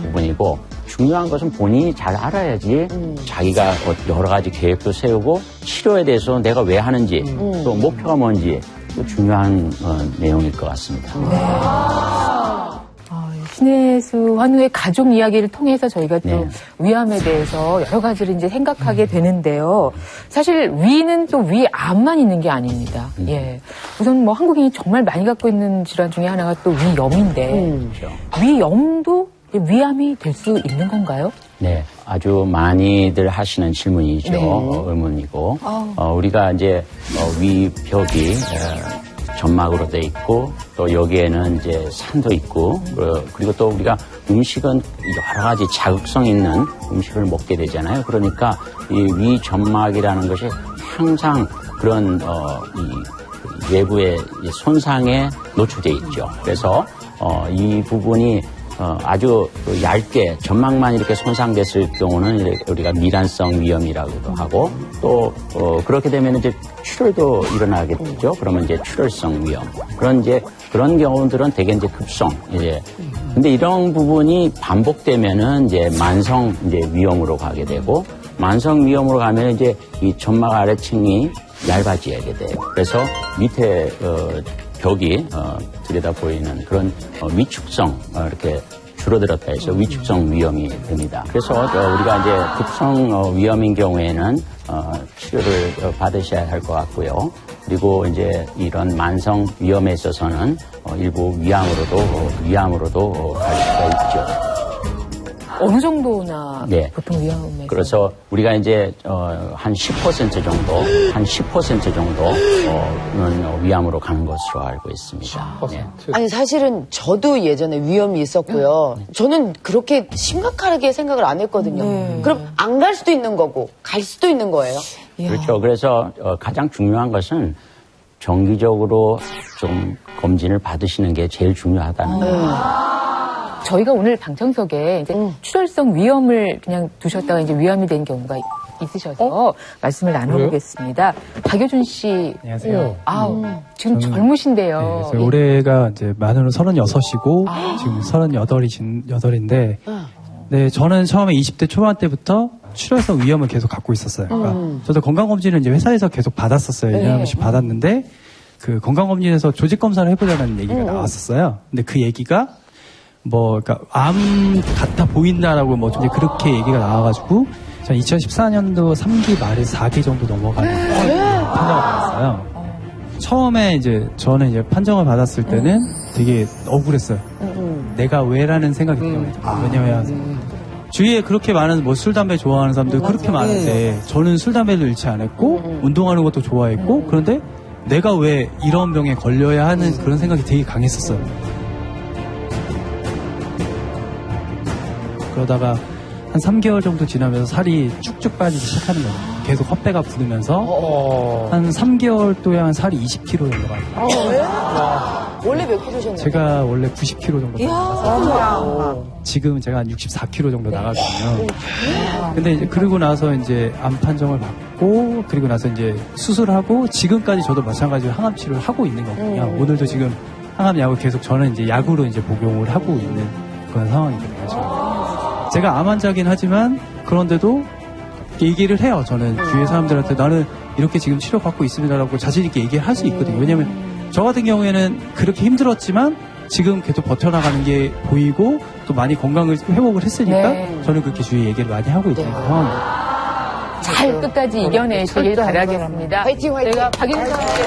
S7: 부분이고, 중요한 것은 본인이 잘 알아야지 자기가 여러 가지 계획도 세우고 치료에 대해서 내가 왜 하는지 또 목표가 뭔지 또 중요한 내용일 것 같습니다.
S6: 신혜수 환우의 가족 이야기를 통해서 저희가 또 위암에 대해서 여러 가지를 이제 생각하게 되는데요. 사실 위는 또 위암만 있는 게 아닙니다. 예. 우선 뭐 한국인이 정말 많이 갖고 있는 질환 중에 하나가 또 위염인데, 위염도 위암이 될 수 있는 건가요?
S7: 네, 아주 많이들 하시는 질문이죠. 의문이고, 우리가 이제 위벽이 점막으로 돼 있고, 또 여기에는 이제 산도 있고, 그리고 또 우리가 음식은 여러 가지 자극성 있는 음식을 먹게 되잖아요. 그러니까 이 위점막이라는 것이 항상 그런 이 외부의 손상에 노출돼 있죠. 그래서 이 부분이 아주 얇게 점막만 이렇게 손상됐을 경우는 우리가 미란성 위염이라고도 하고, 또 그렇게 되면 이제 출혈도 일어나게 되죠. 그러면 이제 출혈성 위염. 그런 경우들은 대개 이제 급성 이제. 근데 이런 부분이 반복되면은 이제 만성 이제 위염으로 가게 되고, 만성 위염으로 가면 이제 이 점막 아래층이 얇아지게 돼요. 그래서 밑에 벽이 들여다 보이는 그런 위축성 이렇게 줄어들었다 해서 위축성 위염이 됩니다. 그래서 우리가 이제 급성 위염인 경우에는 치료를 받으셔야 할 것 같고요. 그리고 이제 이런 만성 위염에 있어서는 일부 위암으로도 갈 수가 있죠.
S6: 어느 정도나 보통 위험에?
S7: 그래서 우리가 이제 한 10% 정도는 위암으로 가는 것으로 알고 있습니다. 네.
S12: 아니 사실은 저도 예전에 위염이 있었고요. 저는 그렇게 심각하게 생각을 안 했거든요. 그럼 안 갈 수도 있는 거고 갈 수도 있는 거예요?
S7: 그렇죠. 그래서 가장 중요한 것은 정기적으로 좀 검진을 받으시는 게 제일 중요하다는 거예요.
S6: 저희가 오늘 방청석에 이제 출혈성 위염을 그냥 두셨다가 이제 위암이 된 경우가 있으셔서 말씀을 나눠보겠습니다. 박효준 씨.
S5: 안녕하세요.
S6: 지금 젊으신데요.
S5: 네, 그래서 올해가 이제 만으로 36이고 지금 38인데 네, 저는 처음에 20대 초반 때부터 출혈성 위염을 계속 갖고 있었어요. 그러니까 저도 건강검진을 이제 회사에서 계속 받았었어요. 1년에 한 번씩 받았는데 그 건강검진에서 조직검사를 해보자는 얘기가 나왔었어요. 근데 그 얘기가 그러니까 암 같아 보인다라고 이제 그렇게 얘기가 나와가지고, 전 2014년도 3기 말에서 4기 정도 넘어가는 판정을 받았어요. 처음에 저는 판정을 받았을 때는 되게 억울했어요. 내가 왜라는 생각이 들어요. 왜냐면, 주위에 그렇게 많은 술, 담배 좋아하는 사람들 그렇게 많은데, 저는 술, 담배를 잃지 않았고, 운동하는 것도 좋아했고, 그런데 내가 왜 이런 병에 걸려야 하는 그런 생각이 되게 강했었어요. 그러다가 한 3개월 정도 지나면서 살이 쭉쭉 빠지기 시작하는 거예요. 계속 헛배가 부르면서 한 3개월 동안 살이 20kg 정도 빠져요.
S12: 원래 몇 킬로셨나요?
S5: 제가 원래 90kg 정도
S12: 이야.
S5: 나갔어요. 지금 제가 한 64kg 정도 나가거든요. 근데 이제 그러고 나서 이제 암 판정을 받고 그리고 나서 이제 수술하고 지금까지 저도 마찬가지로 항암 치료를 하고 있는 거거든요. 오늘도 지금 항암 약을 계속 저는 이제 약으로 이제 복용을 하고 있는 그런 상황이거든요. 지금. 제가 암 환자긴 하지만 그런데도 얘기를 해요. 저는 주위의 사람들한테 나는 이렇게 지금 치료받고 있습니다라고 자신 있게 얘기를 할 수 있거든요. 왜냐면 저 같은 경우에는 그렇게 힘들었지만 지금 계속 버텨나가는 게 보이고 또 많이 건강을 회복을 했으니까
S6: 네.
S5: 저는 그렇게 주위에 얘기를 많이 하고 있는 상황입니다.
S6: 잘 끝까지 이겨내시길 바라겠습니다.
S12: 화이팅, 화이팅.
S6: 제가 박인선님께서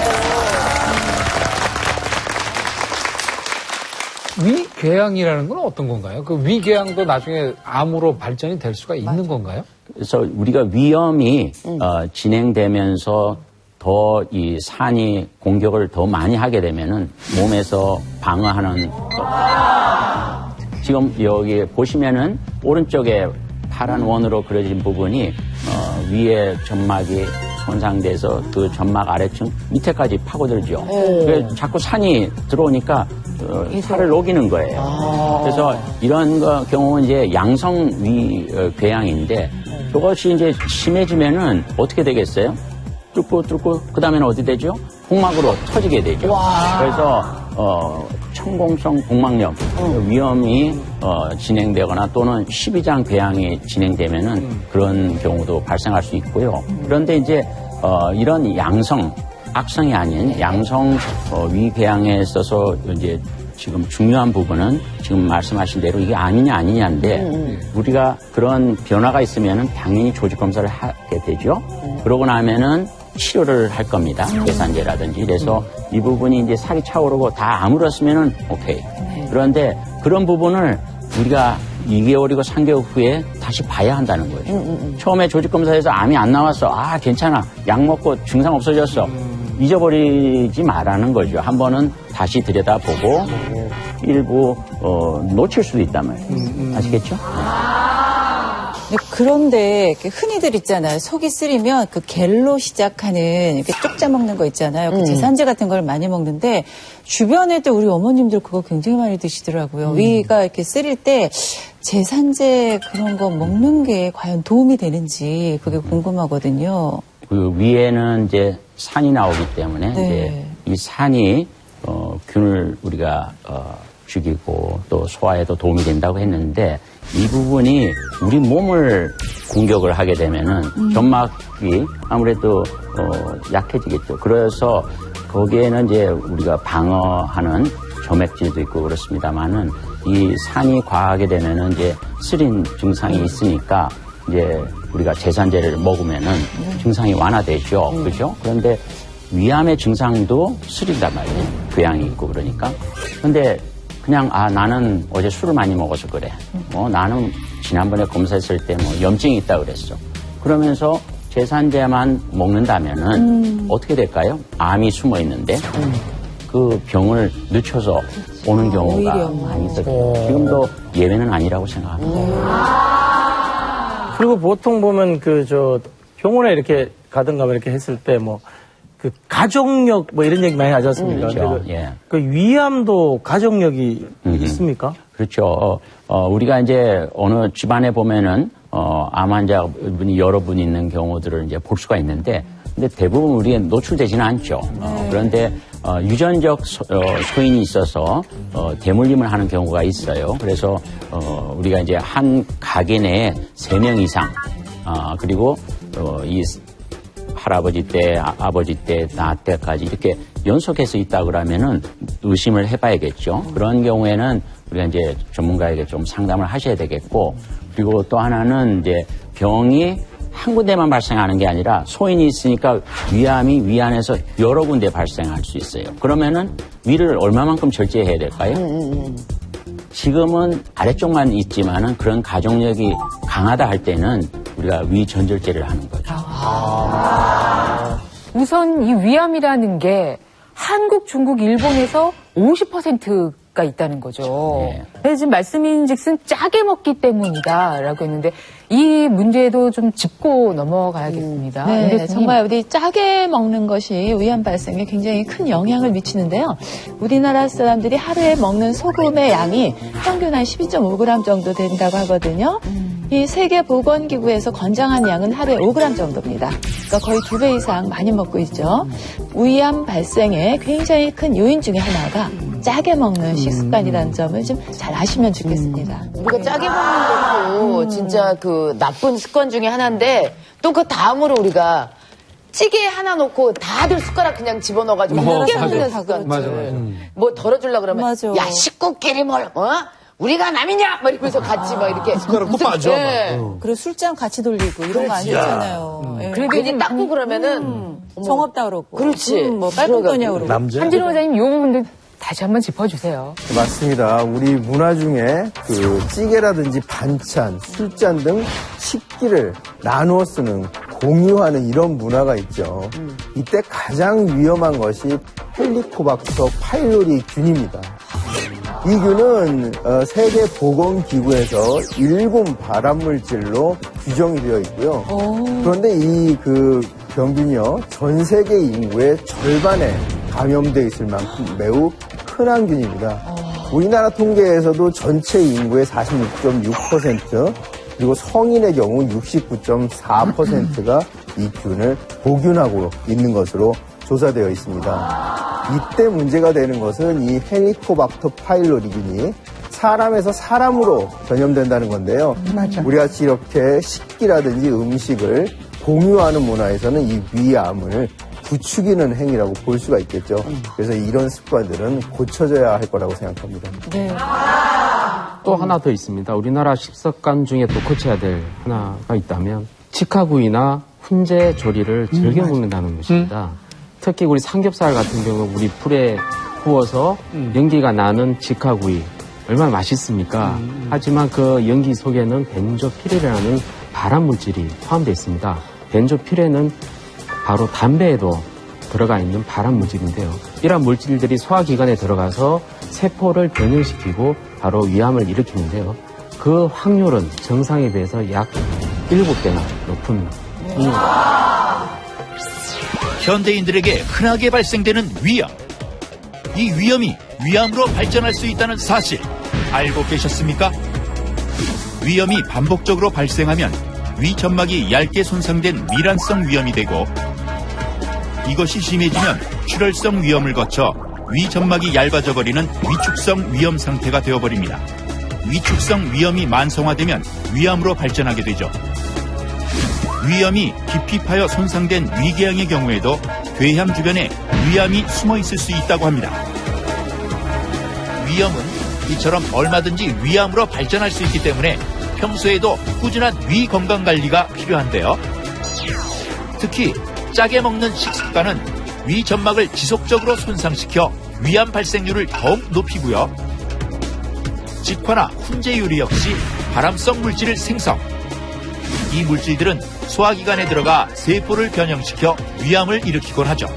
S18: 위궤양이라는 건 어떤 건가요? 그 위궤양도 나중에 암으로 발전이 될 수가 있는 건가요?
S7: 그래서 우리가 위염이 진행되면서 더 이 산이 공격을 더 많이 하게 되면은 몸에서 방어하는 지금 여기 보시면은 오른쪽에 파란 원으로 그려진 부분이 위에 점막이 손상돼서 그 점막 아래층 밑에까지 파고들죠. 그래서 자꾸 산이 들어오니까 살을 녹이는 거예요. 그래서 이런 경우는 이제 양성 위궤양인데 그것이 이제 심해지면은 어떻게 되겠어요? 뚫고 그 다음에는 어디 되죠? 복막으로 터지게 되죠. 그래서 천공성 복막염 위험이 진행되거나 또는 12장 궤양이 진행되면은 그런 경우도 발생할 수 있고요. 그런데 이제 이런 양성 악성이 아닌 양성 위궤양에 있어서 이제 지금 중요한 부분은 지금 말씀하신 대로 이게 아니냐인데 우리가 그런 변화가 있으면은 당연히 조직 검사를 하게 되죠. 그러고 나면은 치료를 할 겁니다. 계산제라든지. 그래서 이 부분이 이제 살이 차오르고 다 아물었으면은 오케이. 그런데 그런 부분을 우리가 2개월이고 3개월 후에 다시 봐야 한다는 거죠. 처음에 조직검사에서 암이 안 나왔어. 아, 괜찮아. 약 먹고 증상 없어졌어. 잊어버리지 말라는 거죠. 한 번은 다시 들여다보고 일부 놓칠 수도 있단 말이에요. 아시겠죠?
S16: 네, 그런데 이렇게 흔히들 있잖아요. 속이 쓰리면 그 겔로 시작하는 이렇게 쪽 짜먹는 거 있잖아요. 그 제산제 같은 걸 많이 먹는데 주변에도 우리 어머님들 그거 굉장히 많이 드시더라고요. 위가 이렇게 쓰릴 때 제산제 그런 거 먹는 게 과연 도움이 되는지 그게 궁금하거든요.
S7: 그 위에는 이제 산이 나오기 때문에 이제 이 산이 균을 우리가 죽이고 또 소화에도 도움이 된다고 했는데 이 부분이 우리 몸을 공격을 하게 되면은 점막이 아무래도 약해지겠죠. 그래서 거기에는 이제 우리가 방어하는 점액질도 있고 그렇습니다만은 이 산이 과하게 되면은 이제 쓰린 증상이 있으니까 이제 우리가 제산제를 먹으면은 증상이 완화되죠. 그죠? 그런데 위암의 증상도 쓰린단 말이에요. 궤양이 있고 그러니까. 그런데 그냥 나는 어제 술을 많이 먹어서 그래. 나는 지난번에 검사했을 때 뭐 염증이 있다 그랬어. 그러면서 제산제만 먹는다면은 어떻게 될까요? 암이 숨어 있는데 그 병을 늦춰서 오는 경우가 많이 있었죠. 지금도 예외는 아니라고 생각합니다.
S11: 그리고 보통 보면 병원에 이렇게 가든가 이렇게 했을 때 그 가족력 이런 얘기 많이 하지 않습니까?
S7: 그렇죠. 예.
S11: 그 위암도 가족력이 있습니까?
S7: 그렇죠. 우리가 이제 어느 집안에 보면은 암 환자분이 여러 분 있는 경우들을 이제 볼 수가 있는데, 근데 대부분 우리에 노출되지는 않죠. 그런데 유전적 소인이 있어서 대물림을 하는 경우가 있어요. 그래서 우리가 이제 한 가게 내에 3명 이상 그리고 이 할아버지 때, 아버지 때, 나 때까지 이렇게 연속해서 있다 그러면은 의심을 해봐야겠죠. 그런 경우에는 우리가 이제 전문가에게 좀 상담을 하셔야 되겠고, 그리고 또 하나는 이제 병이 한 군데만 발생하는 게 아니라 소인이 있으니까 위암이 위 안에서 여러 군데 발생할 수 있어요. 그러면은 위를 얼마만큼 절제해야 될까요? 지금은 아래쪽만 있지만은 그런 가족력이 강하다 할 때는 우리가 위 전절제를 하는 거죠.
S6: 우선 이 위암이라는 게 한국, 중국, 일본에서 50%가 있다는 거죠. 그래서 지금 말씀인즉슨 짜게 먹기 때문이다라고 했는데 이 문제도 좀 짚고 넘어가야겠습니다.
S19: 네,
S6: 교수님.
S19: 정말 우리 짜게 먹는 것이 위암 발생에 굉장히 큰 영향을 미치는데요. 우리나라 사람들이 하루에 먹는 소금의 양이 평균 한 12.5g 정도 된다고 하거든요. 이 세계보건기구에서 권장한 양은 하루에 5g 정도입니다. 그러니까 거의 2배 이상 많이 먹고 있죠. 위암 발생에 굉장히 큰 요인 중에 하나가 짜게 먹는 식습관이라는 점을 좀 잘 아시면 좋겠습니다.
S12: 우리가 짜게 먹는 것도 진짜 그 나쁜 습관 중에 하나인데 또 그 다음으로 우리가 찌개 하나 놓고 다들 숟가락 그냥 집어넣어가지고 함께 먹는 습관. 뭐 덜어주려고 그러면 야 식구끼리 뭘 우리가 남이냐? 막 이러면서 같이 막 이렇게.
S13: 숟가락도 빠져.
S12: 네.
S16: 그리고 술잔 같이 돌리고 이런 거 안 좋잖아요. 예.
S12: 그래도 이제 닦고 그러면은
S16: 정없다 그러고.
S12: 그렇지.
S16: 뭐 빨간 거냐 그러고.
S6: 한진호 원장님 이 부분도 다시 한번 짚어주세요.
S8: 맞습니다. 우리 문화 중에 그 찌개라든지 반찬, 술잔 등 식기를 나누어 쓰는 공유하는 이런 문화가 있죠. 이때 가장 위험한 것이 헬리코박터 파일로리 균입니다. 이 균은 세계보건기구에서 일군 발암물질로 규정이 되어 있고요. 그런데 이 그 병균이요, 전 세계 인구의 절반에 감염되어 있을 만큼 매우 큰 항균입니다. 우리나라 통계에서도 전체 인구의 46.6%, 그리고 성인의 경우 69.4%가 이 균을 보균하고 있는 것으로 조사되어 있습니다. 이때 문제가 되는 것은 이 헬리코박터 파일로리균이 사람에서 사람으로 전염된다는 건데요.
S15: 맞아.
S8: 우리 같이 이렇게 식기라든지 음식을 공유하는 문화에서는 이 위암을 부추기는 행위라고 볼 수가 있겠죠. 그래서 이런 습관들은 고쳐져야 할 거라고 생각합니다.
S16: 네.
S14: 또 하나 더 있습니다. 우리나라 식습관 중에 또 고쳐야 될 하나가 있다면 직화구이나 훈제 조리를 즐겨 먹는다는 것입니다. 특히 우리 삼겹살 같은 경우 우리 불에 구워서 연기가 나는 직화구이 얼마나 맛있습니까? 하지만 그 연기 속에는 벤조피레라는 발암물질이 포함되어 있습니다. 벤조피레는 바로 담배에도 들어가 있는 발암물질인데요. 이러한 물질들이 소화기관에 들어가서 세포를 변형시키고 바로 위암을 일으키는데요. 그 확률은 정상에 비해서 약 7배나 높은
S4: 현대인들에게 흔하게 발생되는 위암. 이 위험이 위암으로 발전할 수 있다는 사실 알고 계셨습니까? 위염이 반복적으로 발생하면 위점막이 얇게 손상된 미란성 위염이 되고, 이것이 심해지면 출혈성 위염을 거쳐 위점막이 얇아져 버리는 위축성 위염 상태가 되어버립니다. 위축성 위염이 만성화되면 위암으로 발전하게 되죠. 위염이 깊이 파여 손상된 위궤양의 경우에도 궤양 주변에 위암이 숨어 있을 수 있다고 합니다. 위염은 이처럼 얼마든지 위암으로 발전할 수 있기 때문에 평소에도 꾸준한 위 건강 관리가 필요한데요. 특히 짜게 먹는 식습관은 위 점막을 지속적으로 손상시켜 위암 발생률을 더욱 높이고요. 직화나 훈제 요리 역시 발암성 물질을 생성. 이 물질들은 소화기관에 들어가 세포를 변형시켜 위암을 일으키곤 하죠.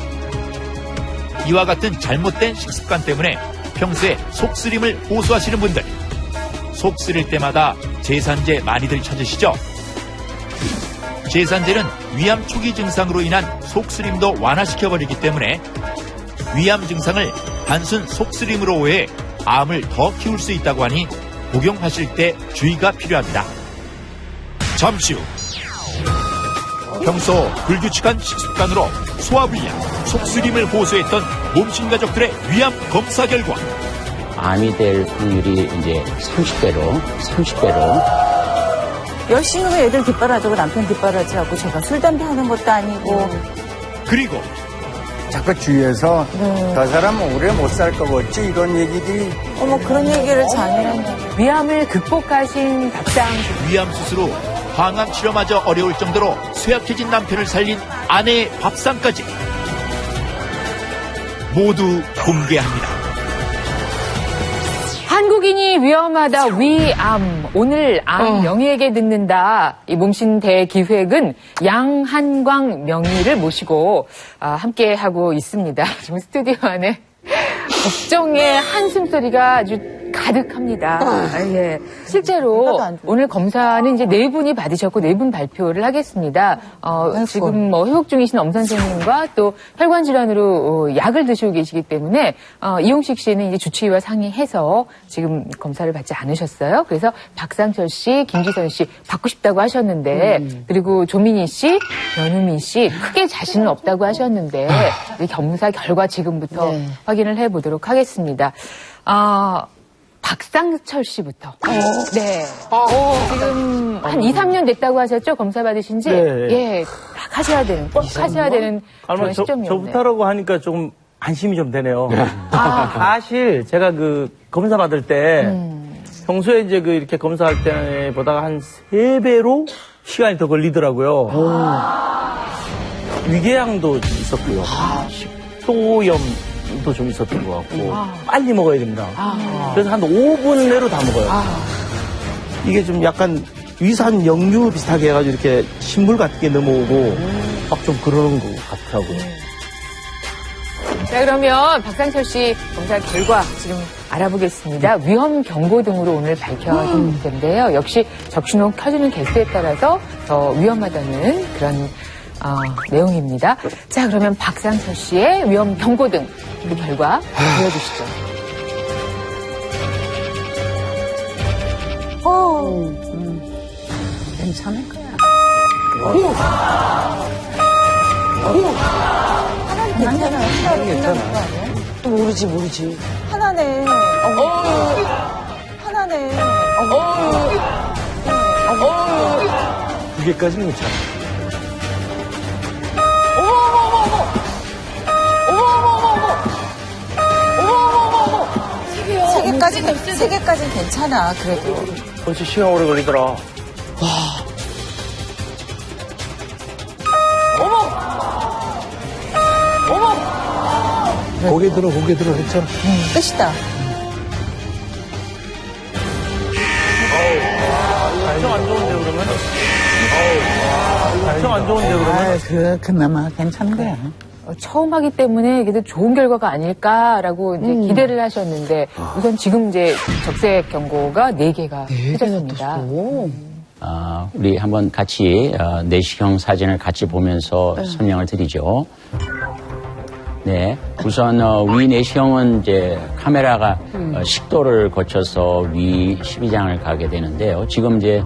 S4: 이와 같은 잘못된 식습관 때문에 평소에 속 쓰림을 호소하시는 분들, 속 쓰릴 때마다 제산제 많이들 찾으시죠? 제산제는 위암 초기 증상으로 인한 속쓰림도 완화시켜버리기 때문에 위암 증상을 단순 속쓰림으로 오해 암을 더 키울 수 있다고 하니 복용하실 때 주의가 필요합니다. 잠시 후 평소 불규칙한 식습관으로 소화불량, 속쓰림을 호소했던 몸신 가족들의 위암 검사 결과
S7: 암이 될 확률이 이제 30배로
S16: 열심히 하면 애들 뒷바라지고 남편 뒷바라지하고 제가 술, 담배 하는 것도 아니고.
S4: 그리고
S9: 자꾸 주위에서 저 사람은 오래 못 살 것 같지 이런 얘기들이
S16: 어머 그런 얘기를 자녀한테.
S6: 위암을 극복하신 답장.
S4: 위암 수술 후 항암 치료마저 어려울 정도로 쇠약해진 남편을 살린 아내의 밥상까지 모두 공개합니다.
S6: 한국인이 위험하다 위암. 오늘 암 명의에게 듣는다. 이 몸신 대기획은 양한광 명의를 모시고 함께 하고 있습니다. 지금 스튜디오 안에 걱정의 한숨소리가 아주 가득합니다. 예. 실제로 오늘 검사는 이제 4분이 받으셨고 4분 발표를 하겠습니다. 지금 뭐 회복 중이신 엄 선생님과 또 혈관 질환으로 약을 드시고 계시기 때문에 이용식 씨는 이제 주치의와 상의해서 지금 검사를 받지 않으셨어요. 그래서 박상철 씨, 김기선 씨 받고 싶다고 하셨는데 그리고 조민희 씨, 변우민 씨 크게 자신은 없다고 하셨는데 이 검사 결과 지금부터 확인을 해보도록 하겠습니다. 박상철 씨부터. 네. 지금 한 2, 3년 됐다고 하셨죠? 검사 받으신 지?
S11: 네.
S6: 예. 딱 하셔야 되는, 꼭 하셔야 되는 그런 시점이었네요.
S11: 저부터라고 하니까 조금 안심이 좀 되네요. 사실 제가 그 검사 받을 때 평소에 이제 그 이렇게 검사할 때보다가 한 3배로 시간이 더 걸리더라고요. 위궤양도 있었고요. 식도염도 좀 있었던 것 같고 빨리 먹어야 됩니다. 그래서 한 5분 내로 다 먹어요. 이게 좀 약간 위산 역류 비슷하게 해가지고 이렇게 신물 같은 게 넘어오고 막 좀 그러는 것 같더라고요.
S6: 자, 그러면 박상철 씨 검사 결과 지금 알아보겠습니다. 위험 경고 등으로 오늘 밝혀진 텐데요. 역시 적신호 켜지는 개수에 따라서 더 위험하다는 그런 내용입니다. 자, 그러면 박상철 씨의 위험 경고 등 그 결과 보여주시죠.
S15: 괜찮을 거야.
S12: 괜찮아. 모르지.
S16: 하나네. 하나네.
S11: 2개까지는 괜찮아.
S16: 세 개까지는 괜찮아, 그래도.
S11: 벌써 시간 오래 걸리더라.
S13: 고개 들어 괜찮아.
S16: 끝이다.
S11: 엄청 안 좋은데 그러면? 엄청 안 좋은데 그러면?
S15: 그나마 괜찮은 거야.
S6: 처음 하기 때문에 그래도 좋은 결과가 아닐까라고 이제 기대를 하셨는데 우선 지금 이제 적색 경고가 4개가 해졌습니다.
S7: 우리 한번 같이 내시경 사진을 같이 보면서 설명을 드리죠. 네, 우선 위 내시경은 이제 카메라가 식도를 거쳐서 위 12장을 가게 되는데요. 지금 이제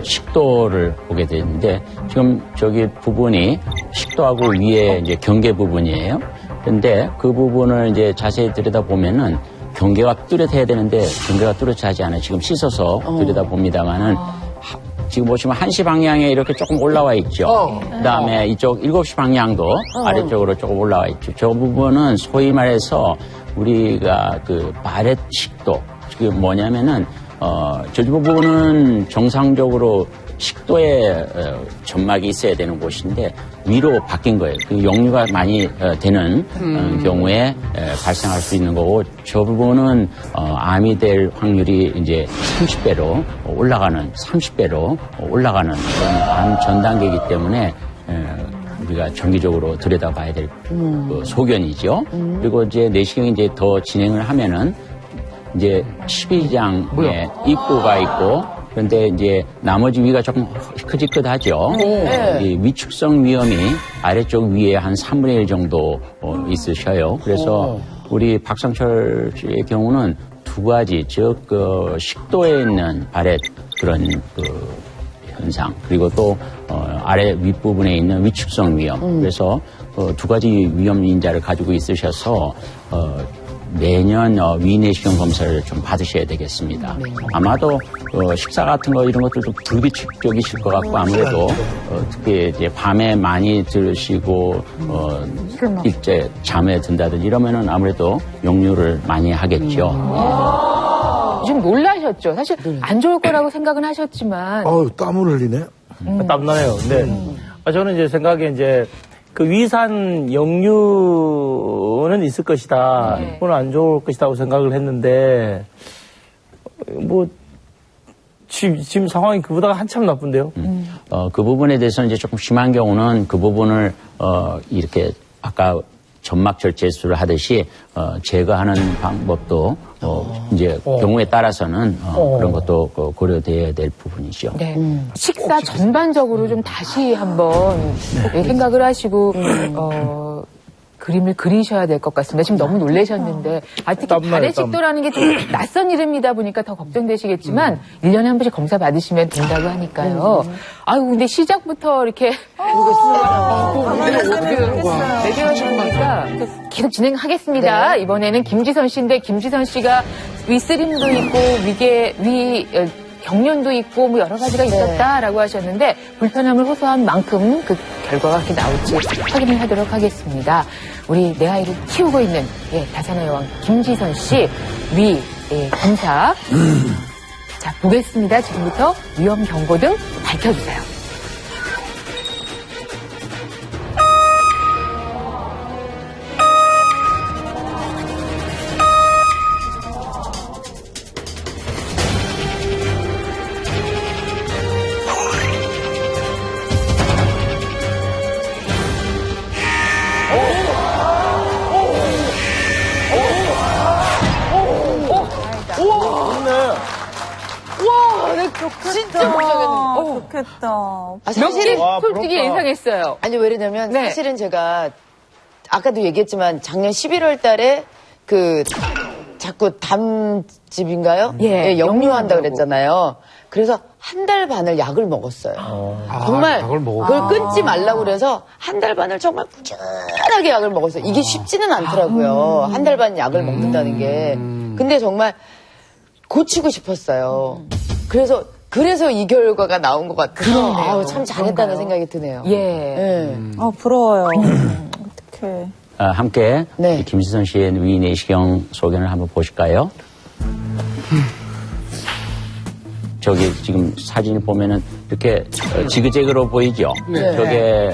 S7: 식도를 보게 되는데 지금 저기 부분이 식도하고 위에 이제 경계 부분이에요. 그런데 그 부분을 이제 자세히 들여다 보면은 경계가 뚜렷해야 되는데 경계가 뚜렷하지 않아요. 지금 씻어서 들여다 봅니다만은. 지금 보시면 1시 방향에 이렇게 조금 올라와 있죠. 그다음에 이쪽 7시 방향도 아래쪽으로 조금 올라와 있죠. 저 부분은 소위 말해서 우리가 그 바렛 식도, 그게 뭐냐면은 저 부분은 정상적으로 식도에 점막이 있어야 되는 곳인데 위로 바뀐 거예요. 그 역류가 많이 되는 경우에 발생할 수 있는 거고 저 부분은 암이 될 확률이 이제 30배로 올라가는 그런 암 전 단계이기 때문에 우리가 정기적으로 들여다봐야 될 그 소견이죠. 그리고 이제 내시경이 이제 더 진행을 하면은 이제 12장에 입구가 있고 그런데 이제 나머지 위가 조금 희끗희끗하죠. 이 위축성 위염이 아래쪽 위에 한 3분의 1 정도 있으셔요. 그래서 우리 박상철 씨의 경우는 2가지, 즉 그 식도에 있는 바렛 그런 그 현상 그리고 또 아래 윗부분에 있는 위축성 위염. 그래서 2가지 위험 인자를 가지고 있으셔서 매년 위내시경 검사를 좀 받으셔야 되겠습니다. 아마도 식사 같은 거 이런 것들도 불규칙적이실 것 같고 아무래도 특히 이제 밤에 많이 들으시고 일제 잠에 든다든지 이러면은 아무래도 역류를 많이 하겠죠.
S6: 좀 놀라셨죠. 사실 안 좋을 거라고 생각은 하셨지만.
S13: 땀을 흘리네.
S11: 땀나요. 근데 저는 이제 생각에 이제 그 위산 역류는 있을 것이다. 그건 안 좋을 것이라고 생각을 했는데, 지금 상황이 그보다 한참 나쁜데요?
S7: 그 부분에 대해서는 이제 조금 심한 경우는 그 부분을, 이렇게 아까 점막 절제술을 하듯이 제거하는 방법도 이제 경우에 따라서는 그런 것도 고려돼야 될 부분이죠.
S6: 네. 식사 전반적으로 좀 다시 한번 생각을 하시고 그림을 그리셔야 될 것 같습니다. 지금 너무 놀라셨는데 특히 발해식도라는 게 좀 낯선 이름이다 보니까 더 걱정되시겠지만 1년에 한 번씩 검사 받으시면 된다고 하니까요. 아유 근데 시작부터 이렇게 대결하니까 계속 진행하겠습니다. 이번에는 김지선 씨인데 김지선 씨가 위쓰림도 있고 경련도 있고 뭐 여러 가지가 있었다라고 하셨는데 불편함을 호소한 만큼 그 결과가 어떻게 나올지 확인을 하도록 하겠습니다. 우리 내 아이를 키우고 있는 다산의 여왕 김지선 씨 위 검사 자 보겠습니다. 지금부터 위험 경고 등 밝혀주세요. 진짜 못하겠네.
S16: 좋겠다.
S6: 사실은 솔직히 예상했어요.
S12: 아니 왜냐면 사실은 제가 아까도 얘기했지만 작년 11월 달에 자꾸 담즙인가요? 역류한다 그랬잖아요. 그래서 한 달 반을 약을 먹었어요. 정말 그걸 끊지 말라고 그래서 한 달 반을 정말 꾸준하게 약을 먹었어요. 이게 쉽지는 않더라고요. 한 달 반 약을 먹는다는 게. 근데 정말 고치고 싶었어요. 그래서 이 결과가 나온 것 같아요. 참 잘했다는 생각이 드네요.
S16: 부러워요. 어떡해.
S7: 함께 김지선 씨의 위 내시경 소견을 한번 보실까요? 저기 지금 사진을 보면은 이렇게 지그재그로 보이죠? 저게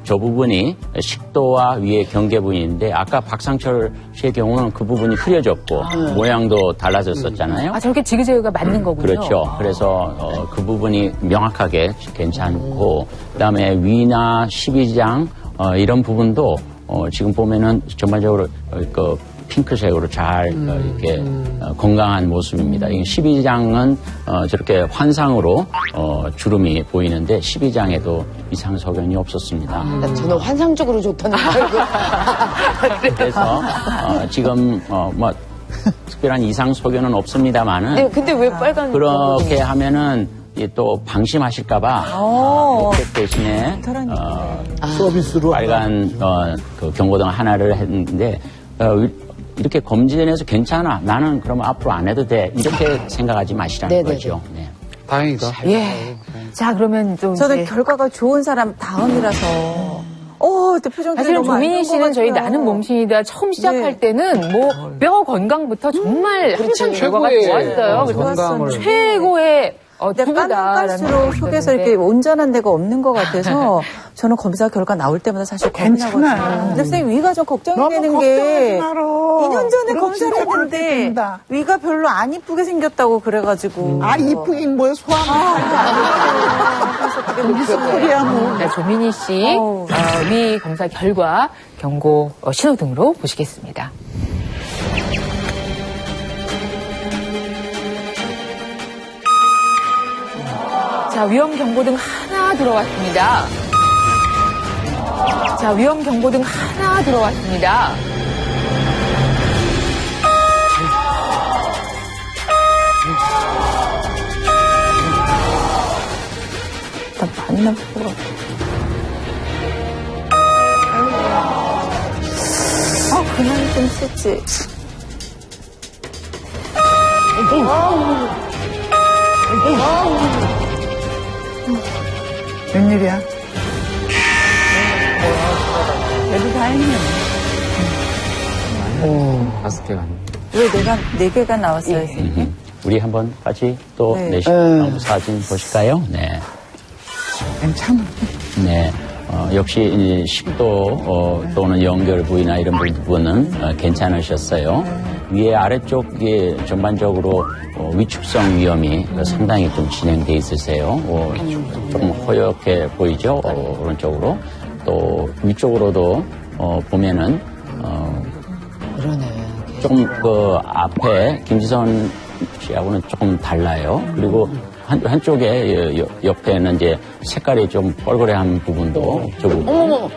S7: 저 부분이 식도와 위의 경계 부분인데 아까 박상철 씨의 경우는 그 부분이 흐려졌고 모양도 달라졌었잖아요.
S6: 저렇게 지그재그가 맞는 거군요.
S7: 그렇죠. 그래서 그 부분이 명확하게 괜찮고 그다음에 위나 십이장 이런 부분도 지금 보면은 전반적으로 핑크색으로 잘 이렇게 건강한 모습입니다. 12장은 저렇게 환상으로 주름이 보이는데 12장에도 이상 소견이 없었습니다.
S12: 저는 환상적으로 좋다는 거 알고.
S7: 그래서 지금 뭐 특별한 이상 소견은 없습니다만은.
S12: 근데 왜 빨간?
S7: 그렇게 하면은 또 방심하실까봐 로켓 대신에
S9: 서비스로
S7: 빨간 그 경고등 하나를 했는데. 이렇게 검진해서 괜찮아. 나는 그러면 앞으로 안 해도 돼. 이렇게 생각하지 마시라는 거죠. 네.
S18: 다행이다.
S6: 자, 그러면 좀.
S16: 저는 결과가 좋은 사람 다음이라서. 표정들이
S6: 사실은
S16: 너무
S6: 조민희 씨는 저희 나는 몸신이다 처음 시작할 때는 뭐 뼈 건강부터 정말 한참 결과가 좋았어요.
S16: 건강을.
S6: 최고의
S16: 까면 깔수록 속에서 이렇게 온전한 데가 없는 것 같아서 저는 검사 결과 나올 때마다 사실 겁이 나거든요. 근데 선생님 위가 좀 걱정이 되는 게 2년 전에 검사를 했는데 위가 별로 안 이쁘게 생겼다고 그래가지고
S15: 이쁘긴 뭐야 소화
S16: 그래서 무슨 소리야 뭐.
S6: 네, 조민희 씨 위 검사 결과 경고 신호등으로 보시겠습니다. 자, 위험 경고등 하나 들어왔습니다. 자, 위험 경고등 하나 들어왔습니다.
S16: 일단 맞나 보고. 그만 좀 쓰지.
S15: 웬일이야? 그래도 다행이네.
S14: 5개가
S16: 왜 내가 4개가 나왔어요, 선생님?
S7: 우리 한번 같이 또
S16: 네.
S7: 내시경 사진 보실까요? 네.
S15: 괜찮아.
S7: 네. 역시 이 식도 또는 연결 부위나 이런 부분은 괜찮으셨어요. 위에 아래쪽이 전반적으로 위축성 위험이 상당히 좀 진행돼 있으세요. 조금 허옇게 보이죠? 오른쪽으로. 또 위쪽으로도 보면은
S12: 그러네.
S7: 조금 그 앞에 김지선 씨하고는 조금 달라요. 그리고 한쪽에 옆에는 이제 색깔이 좀 뻘거래한 부분도 조금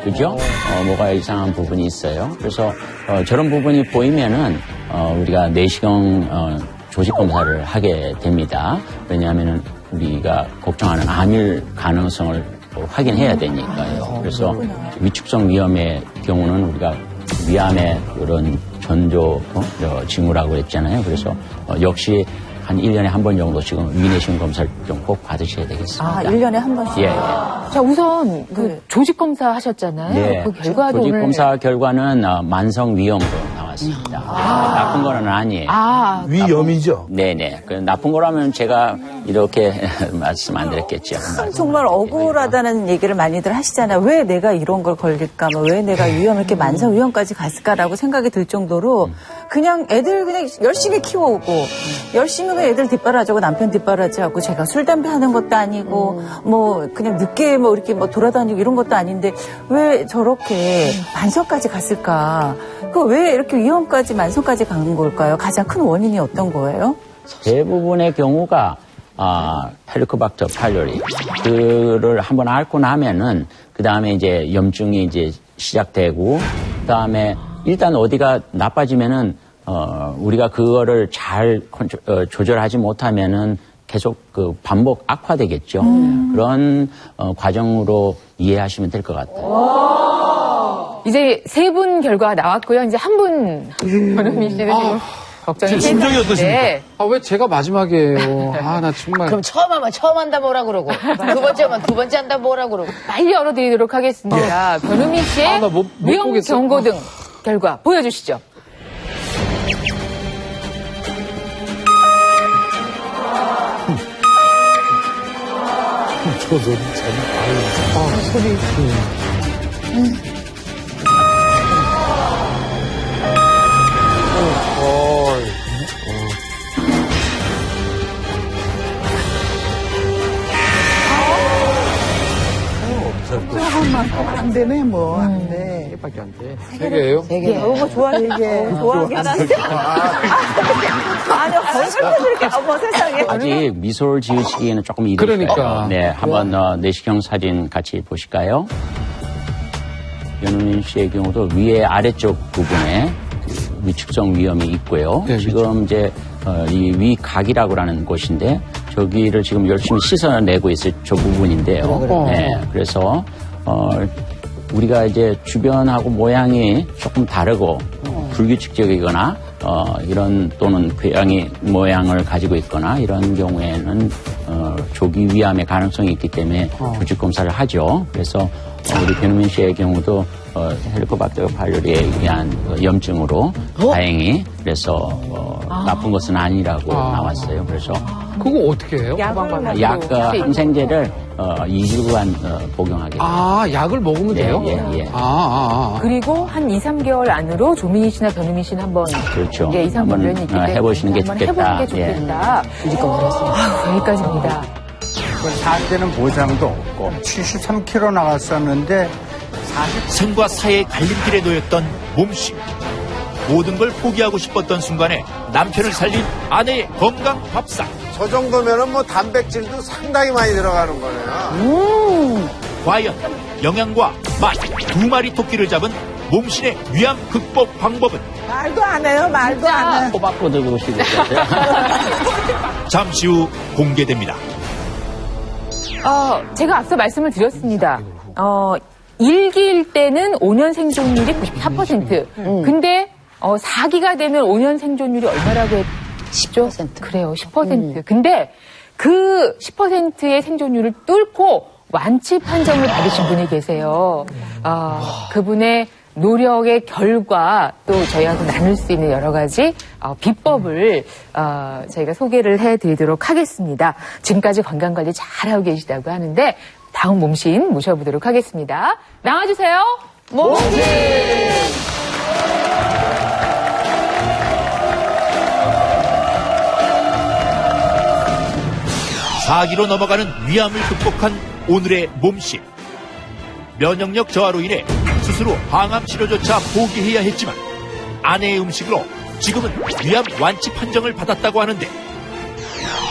S7: 그죠? 뭐가 이상한 부분이 있어요. 그래서 저런 부분이 보이면은 우리가 내시경 조직 검사를 하게 됩니다. 왜냐하면은 우리가 걱정하는 암일 가능성을 확인해야 되니까요. 그래서 위축성 위염의 경우는 우리가 위암의 그런 전조 징후라고 했잖아요. 그래서 역시 한 1년에 한 번 정도 지금 위내시경 검사를 좀 꼭 받으셔야 되겠습니다.
S16: 아, 1년에 한 번씩?
S7: 예.
S6: 자, 우선 그 조직 검사 하셨잖아요.
S7: 네.
S6: 그 결과도
S7: 조직
S6: 오늘
S7: 검사 결과는 만성 위염으로 나왔습니다. 나쁜 거는 아니에요.
S13: 위염이죠?
S7: 네네. 그 나쁜 거라면 제가 이렇게 말씀 안 드렸겠죠.
S16: 정말 억울하다는 얘기를 많이들 하시잖아요. 왜 내가 이런 걸 걸릴까? 왜 내가 위험을 이렇게 만성 위험까지 갔을까라고 생각이 들 정도로 그냥 애들 그냥 열심히 키워오고 열심히 그 애들 뒷바라지하고 남편 뒷바라지하고 제가 술 담배 하는 것도 아니고 뭐 그냥 늦게 뭐 이렇게 뭐 돌아다니고 이런 것도 아닌데 왜 저렇게 만성까지 갔을까? 그 왜 이렇게 위험까지 만성까지 간 걸까요? 가장 큰 원인이 어떤 거예요?
S7: 대부분의 경우가 헬리코박터 파이로리 그를 한번 앓고 나면은 그 다음에 이제 염증이 이제 시작되고 그 다음에 일단 어디가 나빠지면은 우리가 그거를 잘 조절하지 못하면은 계속 그 반복 악화되겠죠. 그런 과정으로 이해하시면 될 것 같아요.
S6: 이제 세 분 결과가 나왔고요. 이제 한 분 변은미 씨는 지금 걱정이
S18: 심정이
S6: 어떠십니까?
S18: 아, 왜 제가 마지막이에요? 아, 나 정말.
S12: 그럼 처음 하면 처음 한다 뭐라 그러고 두 번째 하면 두 번째 한다 뭐라 그러고
S6: 빨리 열어드리도록 하겠습니다. 변은미 씨의
S18: 못
S6: 위험
S18: 보겠어.
S6: 경고등 결과 보여주시죠.
S13: 저 소리 참.
S15: 소리. 조금만 안 되네, 뭐. 안 돼.
S18: 밖에 안 돼. 세 개예요?
S12: 세 개.
S16: 너무 좋아하게 좋아하게 하나요? 아니요, 벌써부터 이렇게 어머 세상에.
S7: 아직 미소를 지으시기에는 조금 이르셔요.
S18: 그러니까.
S7: 네, 한번 내시경 사진 같이 보실까요? 변은민 씨의 경우도 위에 아래쪽 부분에 그 위축성 위염이 있고요.
S18: 네,
S7: 지금 이제 이 위각이라고 하는 곳인데 저기를 지금 열심히 씻어내고 있을 저 부분인데요. 네, 그래서 우리가 이제 주변하고 모양이 조금 다르고 불규칙적이거나 이런 또는 궤양이 모양을 가지고 있거나 이런 경우에는 조기 위암의 가능성이 있기 때문에 조직 검사를 하죠. 그래서 우리 변은민 씨의 경우도 헬리코박터 파이로리에 의한 염증으로 다행히 그래서 나쁜 것은 아니라고 나왔어요. 그래서
S18: 그거 어떻게 해요?
S7: 약 항생제를 2주간 복용하게 돼요.
S18: 아, 약을 먹으면 돼요?
S7: 예.
S6: 그리고 한 2, 3개월 안으로 조민희 씨나 변은미 씨는 한번
S7: 그렇죠.
S6: 이제 이상
S7: 한번
S6: 변련이 있기 때문에
S7: 해보시는 게
S6: 한번
S7: 좋겠다.
S6: 해보는 게 좋겠다. 여기까지입니다.
S9: 살 때는 보장도 없고 73kg 나갔었는데
S4: 생과 사의 갈림길에 놓였던 몸씨. 모든 걸 포기하고 싶었던 순간에 남편을 살린 아내의 건강 밥상.
S8: 저 정도면은 뭐 단백질도 상당히 많이 들어가는 거네요.
S4: 과연 영양과 맛 두 마리 토끼를 잡은 몸신의 위암 극복 방법은?
S15: 말도 안 해요, 말도 안 해.
S7: 꼬박꼬 들고 오시겠어요?
S4: 잠시 후 공개됩니다.
S6: 제가 앞서 말씀을 드렸습니다. 일기일 때는 5년 생존율이 94%. 근데 4기가 되면 5년 생존율이 얼마라고 했죠?
S12: 10%.
S6: 그래요, 10%. 근데 그 10%의 생존율을 뚫고 완치 판정을 받으신 분이 계세요. 그분의 노력의 결과 또 저희하고 나눌 수 있는 여러 가지 비법을 저희가 소개를 해드리도록 하겠습니다. 지금까지 건강관리 잘하고 계시다고 하는데 다음 몸신 모셔보도록 하겠습니다. 나와주세요. 몸신!
S4: 4기로 넘어가는 위암을 극복한 오늘의 몸신. 면역력 저하로 인해 스스로 항암 치료조차 포기해야 했지만 아내의 음식으로 지금은 위암 완치 판정을 받았다고 하는데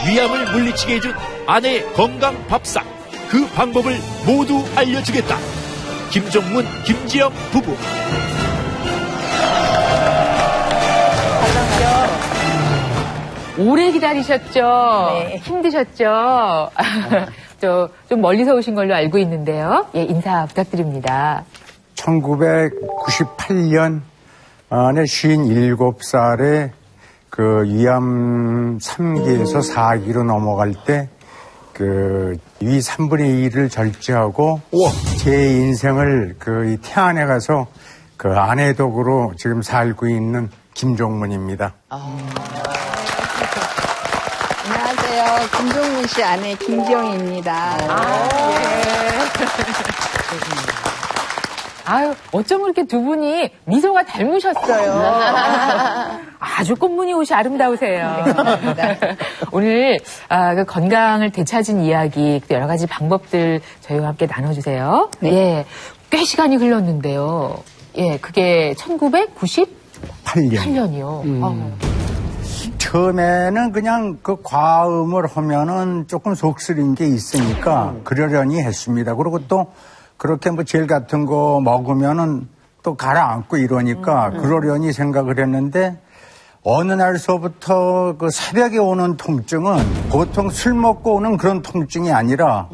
S4: 위암을 물리치게 해준 아내의 건강 밥상 그 방법을 모두 알려주겠다. 김종문, 김지영 부부.
S6: 오래 기다리셨죠? 힘드셨죠? 좀 멀리서 오신 걸로 알고 있는데요. 예, 인사 부탁드립니다.
S9: 1998년 안에 57살에 그 위암 3기에서 4기로 넘어갈 때 그 위 3분의 1을 절제하고 제 인생을 그 태안에 가서 그 아내 덕으로 지금 살고 있는 김종문입니다.
S10: 안녕하세요. 김종문 씨 아내 김지영입니다.
S6: 아유, 어쩜 그렇게 두 분이 미소가 닮으셨어요. 아주 꽃무늬 옷이 아름다우세요. 오늘 그 건강을 되찾은 이야기, 여러 가지 방법들 저희와 함께 나눠주세요.
S10: 네.
S6: 예, 꽤 시간이 흘렀는데요. 예, 그게 1998년이요.
S9: 처음에는 그냥 그 과음을 하면은 조금 속쓰린 게 있으니까 그러려니 했습니다. 그리고 또 그렇게 뭐 젤 같은 거 먹으면은 또 가라앉고 이러니까 그러려니 생각을 했는데 어느 날서부터 그 새벽에 오는 통증은 보통 술 먹고 오는 그런 통증이 아니라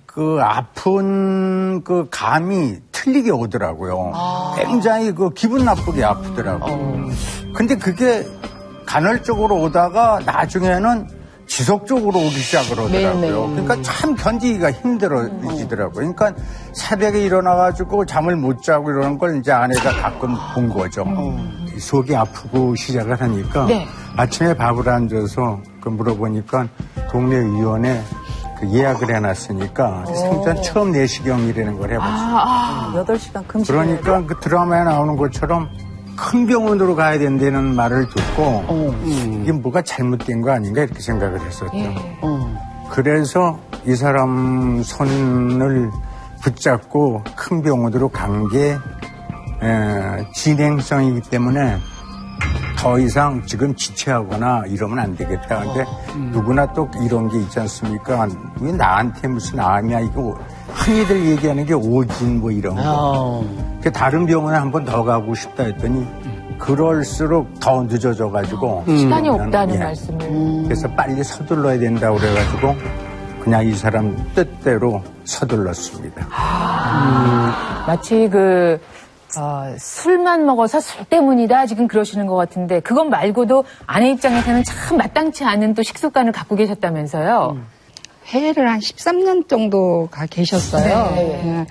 S9: 그 아픈 그 감이 틀리게 오더라고요. 굉장히 그 기분 나쁘게 아프더라고요. 근데 그게 간헐적으로 오다가 나중에는 지속적으로 오기 시작을 하더라고요. 그러니까 참 견디기가 힘들어지더라고요. 그러니까 새벽에 일어나가지고 잠을 못 자고 이러는 걸 이제 아내가 가끔 본 거죠. 속이 아프고 시작을 하니까 아침에 밥을 앉아서 그 물어보니까 동네 의원에 그 예약을 해놨으니까 생전 처음 내시경이라는 걸 해봤어요.
S16: 8시간 금식.
S9: 그러니까 그 드라마에 나오는 것처럼 큰 병원으로 가야 된다는 말을 듣고 이게 뭐가 잘못된 거 아닌가 이렇게 생각을 했었죠. 그래서 이 사람 손을 붙잡고 큰 병원으로 간 게 진행성이기 때문에 더 이상 지금 지체하거나 이러면 안 되겠다. 근데 누구나 또 이런 게 있지 않습니까? 왜 나한테 무슨 암이야 이거 흔히들 얘기하는 게 오진 뭐 이런 거. 다른 병원에 한 번 더 가고 싶다 했더니 그럴수록 더 늦어져가지고
S6: 시간이 없다는 말씀을.
S9: 그래서 빨리 서둘러야 된다고 그래가지고 그냥 이 사람 뜻대로 서둘렀습니다.
S6: 마치 술만 먹어서 술 때문이다 지금 그러시는 것 같은데 그것 말고도 아내 입장에서는 참 마땅치 않은 또 식습관을 갖고 계셨다면서요.
S10: 해외를 한 13년 정도 가 계셨어요.
S6: 네.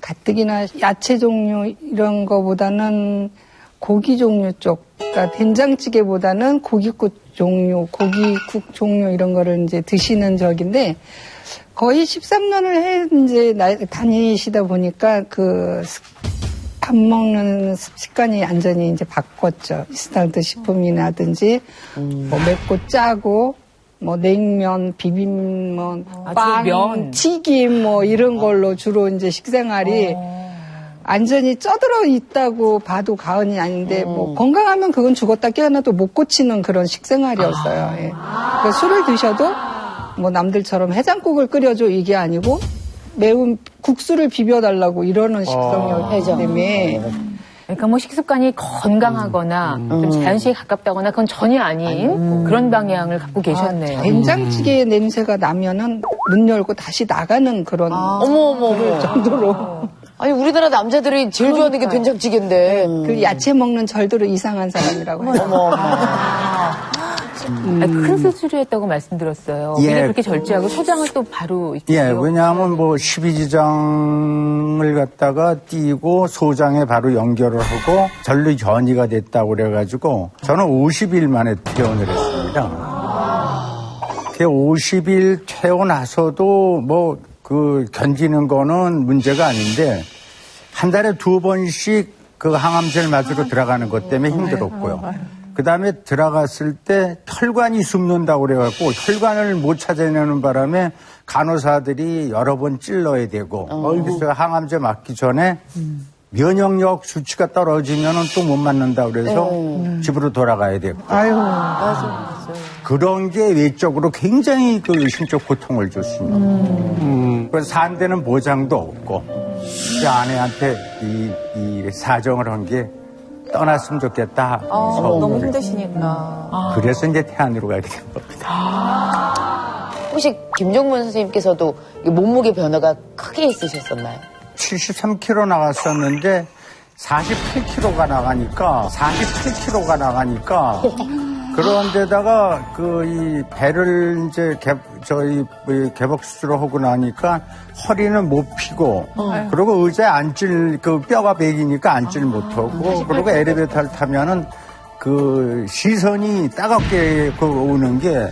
S10: 가뜩이나 야채 종류 이런 거보다는 고기 종류 쪽, 그러니까 된장찌개보다는 고기국 종류, 고기국 종류 이런 거를 이제 드시는 적인데 거의 13년을 이제 다니시다 보니까 밥 먹는 습관이 완전히 이제 바꿨죠. 인스턴트 식품이라든지 뭐 맵고 짜고 뭐 냉면, 비빔면, 빵,
S6: 면.
S10: 튀김 뭐 이런 걸로 주로 이제 식생활이 완전히 쪄들어 있다고 봐도 과언이 아닌데 뭐 건강하면 그건 죽었다 깨어나도 못 고치는 그런 식생활이었어요. 예. 그러니까 술을 드셔도 뭐 남들처럼 해장국을 끓여줘 이게 아니고 매운 국수를 비벼달라고 이러는 식성이었기 때문에
S6: 그러니까 뭐 식습관이 건강하거나 좀 자연식에 가깝다거나 그건 전혀 아닌 그런 방향을 갖고 계셨네요.
S10: 된장찌개 냄새가 나면은 문 열고 다시 나가는 그런 그럴 정도로.
S12: 아니 우리나라 남자들이 제일 좋아하는 게 된장찌개인데.
S10: 그 야채 먹는 절대로 이상한 사람이라고 해요.
S6: 큰 수술을 했다고 말씀드렸어요.
S9: 예.
S6: 왜 그렇게 절제하고 소장을 또 바로
S9: 예, 왜냐하면 뭐 12지장을 갖다가 띄고 소장에 바로 연결을 하고 절로 전이가 됐다고 그래가지고 저는 50일 만에 퇴원을 했습니다. 그 50일 퇴원하서도 뭐 그 견디는 거는 문제가 아닌데 한 달에 2번씩 그 항암제를 맞으러 들어가는 것 때문에 힘들었고요. 그 다음에 들어갔을 때 혈관이 숨는다고 그래갖고 혈관을 못 찾아내는 바람에 간호사들이 여러 번 찔러야 되고 그래서 항암제 맞기 전에 면역력 수치가 떨어지면 또 못 맞는다 그래서 집으로 돌아가야 되고.
S10: 아유,
S12: 맞아.
S9: 그런 게 외적으로 굉장히 그 심적 고통을 줬습니다. 그래서 산 데는 보장도 없고 그 아내한테 이 사정을 한 게 떠났으면 좋겠다.
S16: 너무 힘드시니까.
S9: 그래서 이제 태안으로 가게 된 겁니다.
S12: 혹시 김종문 선생님께서도 몸무게 변화가 크게 있으셨었나요?
S9: 73kg 나갔었는데 48kg가 나가니까 그런데다가 이 배를 이제 개복 수술을 하고 나니까 허리는 못 펴고 그리고 의자에 앉질 뼈가 베기니까 앉질 못하고 그리고 엘리베이터를 타면은 시선이 따갑게 오는 게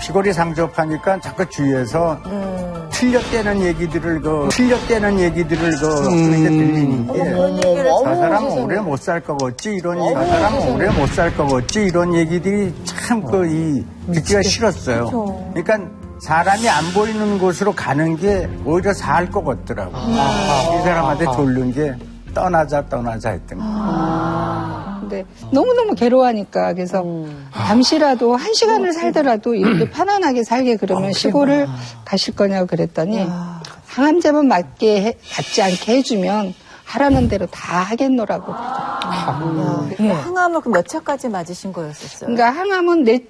S9: 피골이 상접하니까 자꾸 주위에서 틀렸다는 얘기들을 이제 들리는 게 저 사람은 오래 못 살 것 같지 이런 얘기들이 참 듣기가 싫었어요. 그러니까 사람이 안 보이는 곳으로 가는 게 오히려 사할 것 같더라고. 이 사람한테 졸른 게 떠나자 했던 거.
S10: 근데 너무너무 괴로워하니까 그래서 잠시라도 한 시간을 살더라도 이렇게 편안하게 살게 그러면 시골을 가실 거냐고 그랬더니 항암제만 맞지 않게 해주면 하라는 대로 다 하겠노라고.
S16: 항암을 그럼 몇 차까지 맞으신 거였었어요?
S10: 그러니까 항암은 네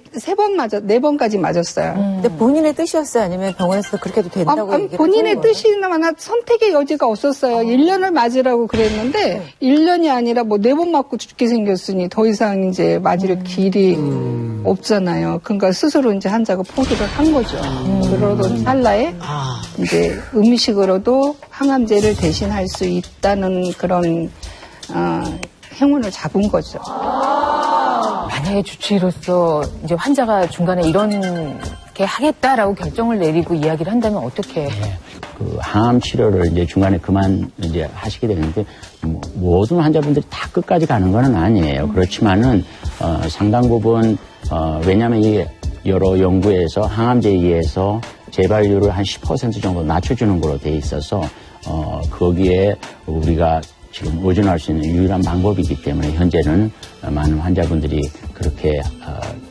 S10: 번까지 맞았어요.
S16: 근데 본인의 뜻이었어요? 아니면 병원에서 그렇게 해도 된다고 얘기를
S10: 본인의 뜻이나 선택의 여지가 없었어요. 1년을 맞으라고 그랬는데 1년이 아니라 4번 맞고 죽게 생겼으니 더 이상 이제 맞을 길이 없잖아요. 그러니까 스스로 이제 환자가 포기를 한 거죠. 그러던 찰나에 이제 음식으로도 항암제를 대신할 수 있다는 그런 행운을 잡은 거죠.
S6: 만약에 주치의로서 이제 환자가 중간에 이렇게 하겠다라고 결정을 내리고 이야기를 한다면 어떻게?
S7: 항암 치료를 이제 중간에 이제 하시게 되는데 모든 환자분들이 다 끝까지 가는 건 아니에요. 그렇지만은 상당 부분 왜냐하면 이게 여러 연구에서 항암제에 의해서 재발률을 한 10% 정도 낮춰주는 걸로 돼 있어서 거기에 우리가 지금 의존할 수 있는 유일한 방법이기 때문에 현재는 많은 환자분들이 그렇게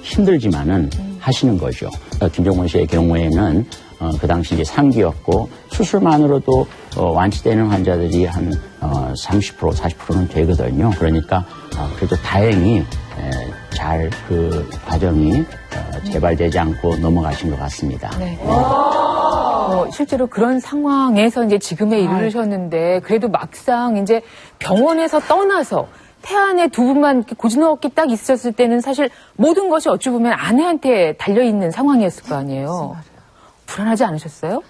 S7: 힘들지만은 하시는 거죠. 김종문 씨의 경우에는 그 당시 이제 3기였고 수술만으로도 완치되는 환자들이 한 30%, 40%는 되거든요. 그러니까 그래도 다행히 잘 그 과정이 재발되지 않고 넘어가신 것 같습니다.
S6: 네. 실제로 그런 상황에서 이제 지금에 이르셨는데 그래도 막상 이제 병원에서 떠나서 태안에 두 분만 고즈넉히 딱 있었을 때는 사실 모든 것이 어찌 보면 아내한테 달려있는 상황이었을 거 아니에요. 불안하지 않으셨어요?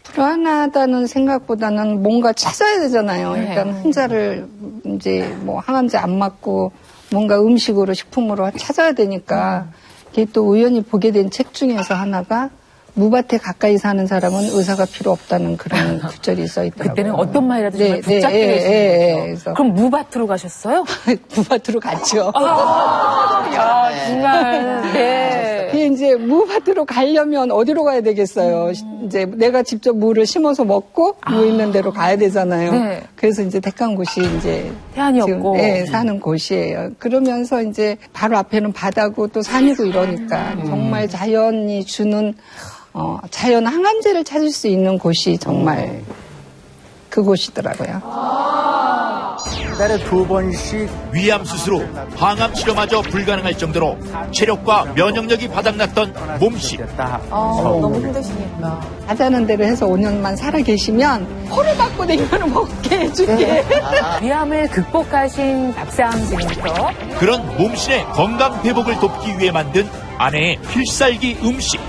S10: 불안하다는 생각보다는 뭔가 찾아야 되잖아요. 일단 환자를 이제 항암제 안 맞고 뭔가 음식으로 식품으로 찾아야 되니까 이게 또 우연히 보게 된 책 중에서 하나가 무밭에 가까이 사는 사람은 의사가 필요 없다는 그런 구절이 써 있더라고요.
S6: 그때는 어떤 말이라도 정말 붙잡게 되시는 거죠. 그럼 무밭으로 가셨어요?
S10: 무밭으로 갔죠.
S6: 야, 정말. 네.
S10: 이제 무밭으로 가려면 어디로 가야 되겠어요? 이제 내가 직접 무를 심어서 먹고 무 있는 데로 가야 되잖아요.
S6: 네.
S10: 그래서 이제 택한 곳이 이제
S6: 태안이었고
S10: 사는 곳이에요. 그러면서 이제 바로 앞에는 바다고 또 산이고 이러니까 정말 자연이 주는 자연 항암제를 찾을 수 있는 곳이 정말 그곳이더라고요.
S9: 달에 2번씩
S4: 위암 수술 후 항암 치료마저 불가능할 정도로 체력과 면역력이 바닥났던 몸씨.
S16: 너무 힘드시니까.
S10: 하자는 대로 해서 5년만 살아 계시면 포를 받고 내면 먹게 해줄게.
S6: 위암을 극복하신 박사암 지금부터
S4: 그런 몸신의 건강 회복을 돕기 위해 만든 아내의 필살기 음식.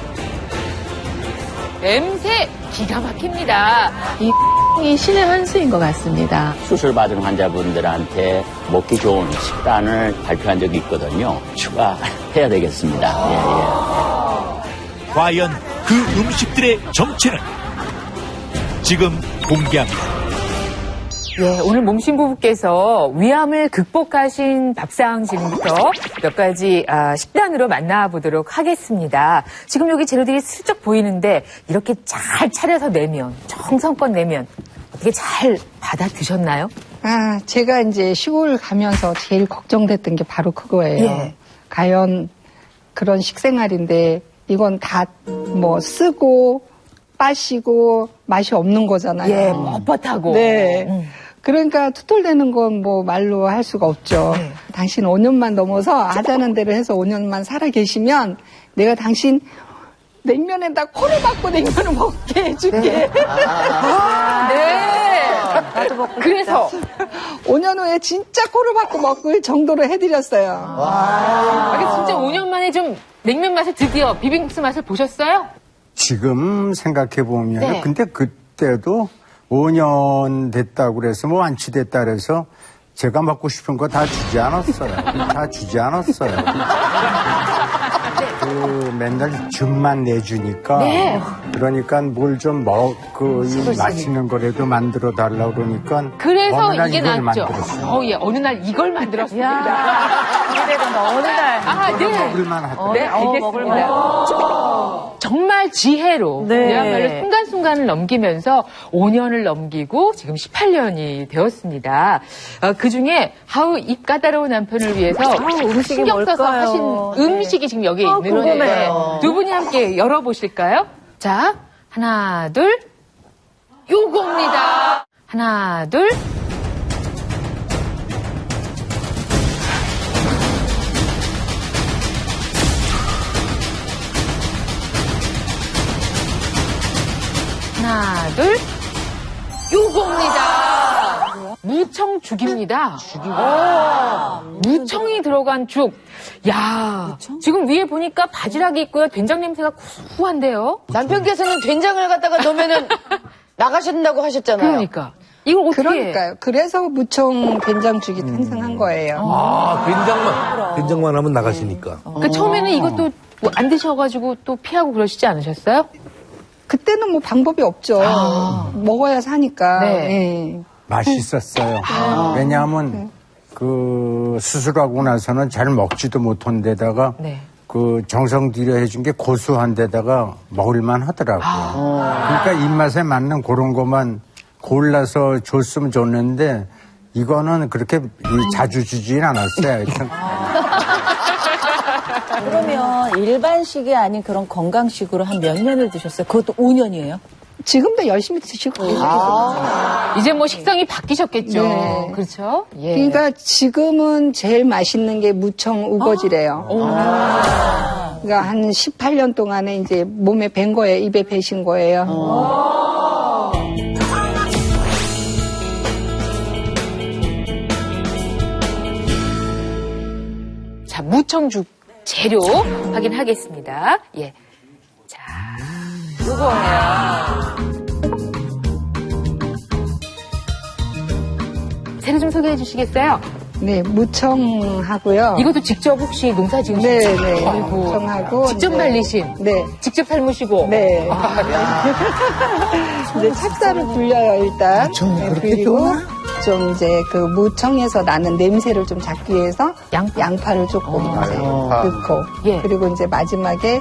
S6: 냄새 기가 막힙니다.
S19: 이 신의 한 수인 것 같습니다.
S7: 수술받은 환자분들한테 먹기 좋은 식단을 발표한 적이 있거든요. 추가해야 되겠습니다.
S4: 과연 그 음식들의 정체는 지금 공개합니다.
S6: 예, 오늘 몸신 부부께서 위암을 극복하신 밥상 지금부터 몇 가지 식단으로 만나보도록 하겠습니다. 지금 여기 재료들이 슬쩍 보이는데 이렇게 잘 차려서 내면, 정성껏 내면 어떻게 잘 받아 드셨나요?
S10: 제가 이제 시골 가면서 제일 걱정됐던 게 바로 그거예요.
S6: 예.
S10: 과연 그런 식생활인데 이건 다 뭐 쓰고 빠시고 맛이 없는 거잖아요.
S6: 예, 뻣뻣하고.
S10: 네. 그러니까 투톨되는 건 뭐 말로 할 수가 없죠. 당신 5년만 넘어서 하자는 대로 해서 5년만 살아 계시면 내가 당신 냉면에다 코를 박고 냉면을 먹게 해줄게.
S6: 네. 나도 먹고 그래서
S10: 5년 후에 진짜 코를 박고 먹을 정도로 해드렸어요.
S6: 이게 진짜 5년 만에 좀 냉면 맛을 드디어 비빔국수 맛을 보셨어요?
S9: 지금 생각해보면,
S6: 네.
S9: 근데 그때도 5년 됐다고 그래서 뭐 완치됐다 그래서 제가 먹고 싶은 거 다 주지 않았어요. 다 주지 않았어요. 그 맨날 즙만 내주니까.
S6: 네.
S9: 그러니까 뭘 좀 이 맛있는 거라도 만들어 달라고 그러니까.
S6: 그래서
S9: 어느 날
S6: 이게
S9: 이걸
S6: 나왔죠.
S9: 만들었어요.
S6: 예, 어느 날 이걸 만들었습니다.
S16: 기대된다. 어느 날.
S6: 네.
S9: 먹을만 하더라고요.
S6: 네, 알겠습니다. 정말 지혜로
S16: 네.
S6: 그야말로 순간순간을 넘기면서 5년을 넘기고 지금 18년이 되었습니다. 그중에 입 까다로운 남편을 위해서
S16: 음식이
S6: 신경 써서
S16: 뭘까요?
S6: 하신 음식이 지금 여기에 있는 건데
S16: 궁금해요.
S6: 두 분이 함께 열어보실까요? 자, 하나, 둘, 요겁니다. 하나, 둘. 하나, 둘, 요겁니다. 무청죽입니다. 무청이 들어간 죽. 야, 지금 위에 보니까 바지락이 있고요. 된장 냄새가 구수한데요.
S12: 남편께서는 된장을 갖다가 넣으면은 나가신다고 하셨잖아요.
S6: 그러니까. 이걸 어떻게
S10: 그러니까요. 그래서 무청 된장죽이 탄생한 거예요.
S13: 된장만 하면 나가시니까.
S6: 그러니까 처음에는 이것도 뭐안 드셔가지고 또 피하고 그러시지 않으셨어요?
S10: 그때는 뭐 방법이 없죠. 먹어야 사니까.
S6: 네.
S10: 예.
S9: 맛있었어요. 왜냐하면 그 수술하고 나서는 잘 먹지도 못한 데다가 그 정성 들여 해준 게 고소한 데다가 먹을만 하더라고요. 그러니까 입맛에 맞는 그런 것만 골라서 줬으면 좋는데 이거는 그렇게 자주 주진 않았어요. 하여튼.
S16: 그러면 일반식이 아닌 그런 건강식으로 한 몇 년을 드셨어요? 그것도 5년이에요?
S10: 지금도 열심히 드시고 계세요.
S6: 이제 뭐 식성이 바뀌셨겠죠.
S10: 네.
S6: 그렇죠? 예.
S10: 그러니까 지금은 제일 맛있는 게 무청 우거지래요. 그러니까 한 18년 동안에 이제 몸에 밴 거예요. 입에 배신 거예요.
S6: 자, 무청죽 재료 확인하겠습니다. 예. 자, 요거예요. 재료 좀 소개해 주시겠어요?
S10: 네, 무청하고요.
S6: 이것도 직접 혹시 농사 지으신
S10: 네,
S6: 거예요?
S10: 네.
S6: 아이고.
S10: 무청하고
S6: 직접
S10: 이제-
S6: 말리신?
S10: 네.
S6: 직접 삶으시고?
S10: 네. 이제 찹쌀을 불려요, 일단. 네, 그리고 좀 이제 그 무청에서 나는 냄새를 좀 잡기 위해서 양파를 조금 이제 넣고. 그리고 이제 마지막에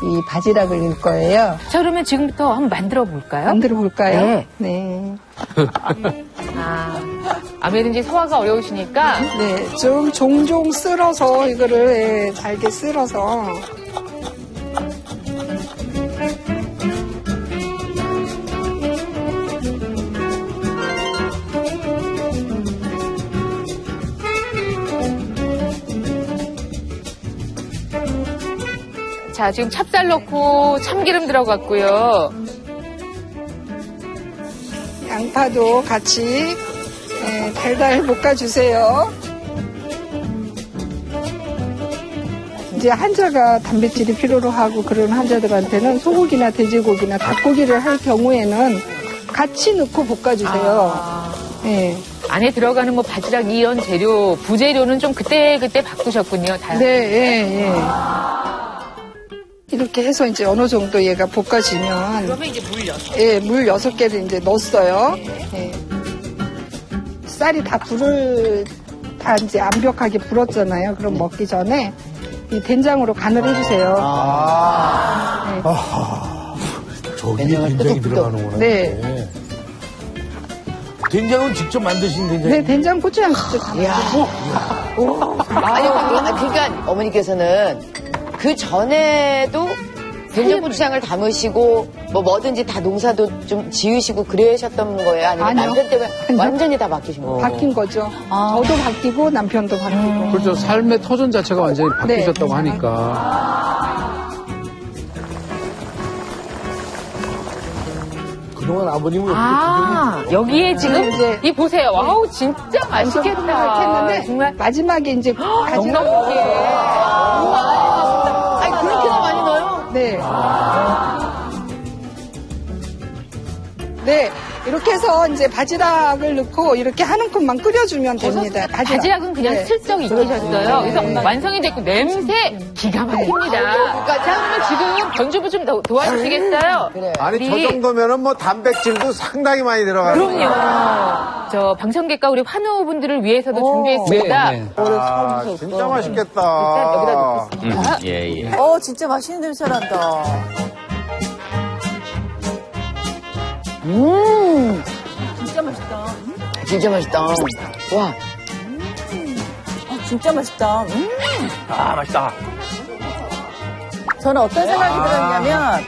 S10: 이 바지락을 넣을 거예요.
S6: 자, 그러면 지금부터 한번 만들어 볼까요?
S10: 만들어 볼까요?
S6: 네.
S10: 네.
S6: 아무래도 소화가 어려우시니까.
S10: 네, 좀 종종 쓸어서 이거를 잘게 쓸어서.
S6: 자, 지금 찹쌀 넣고 참기름 들어갔고요.
S10: 양파도 같이 달달 볶아주세요. 이제 환자가 단백질이 필요로 하고 그런 환자들한테는 소고기나 돼지고기나 닭고기를 할 경우에는 같이 넣고 볶아주세요. 네.
S6: 안에 들어가는 뭐 바지락 이런 재료, 부재료는 좀 그때 바꾸셨군요. 다.
S10: 네, 예, 예. 이렇게 해서 이제 어느 정도 얘가 볶아지면.
S6: 그러면 이제 물 6개.
S10: 예, 물 6개를 이제 넣었어요. 예. 쌀이 다 이제 완벽하게 불었잖아요. 그럼 먹기 전에 이 된장으로 간을 해주세요.
S13: 저기 된장이 들어가는구나.
S10: 네.
S13: 된장은 직접 만드신 된장이에요?
S10: 네, 된장 고추장 직접 다 만들고.
S12: 아니, 그러니까 어머니께서는 그 전에도 된장고추장을 담으시고 뭐든지 다 농사도 좀 지으시고 그러셨던 거예요? 아니면
S10: 아니요.
S12: 남편 때문에 완전히 다 바뀌신 거예요?
S10: 바뀐 거죠. 저도 바뀌고 남편도 바뀌고.
S18: 그렇죠. 삶의 터전 자체가 완전히 바뀌셨다고
S10: 네.
S18: 하니까.
S13: 그동안 아버님은
S6: 여기에 지금
S10: 이제
S6: 이 보세요. 와우, 진짜 맛있겠다.
S10: 했는데
S6: 정말
S10: 마지막에 이제
S6: 넉넉하게.
S12: 아니, 그렇게나 많이 넣어요?
S10: 네. 네. 이렇게 해서 이제 바지락을 넣고 이렇게 한 움큼만 끓여주면 됩니다.
S6: 바지락은 그냥
S10: 네.
S6: 슬쩍 익히셨어요. 그래서 완성이 됐고 냄새 기가 막힙니다. 그러니까 지금 변주부 좀 도와주시겠어요?
S8: 아니, 저 정도면은 뭐 단백질도 상당히 많이 들어가요.
S6: 그럼요. 저 방청객과 우리 환우분들을 위해서도 준비했습니다.
S8: 아, 진짜 맛있겠다.
S6: 일단 여기다 넣겠습니다.
S7: 예.
S16: 진짜 맛있는 냄새 난다. 진짜 맛있다.
S12: 진짜 맛있다. 와.
S16: 진짜 맛있다.
S11: 맛있다.
S16: 저는 어떤 생각이 들었냐면,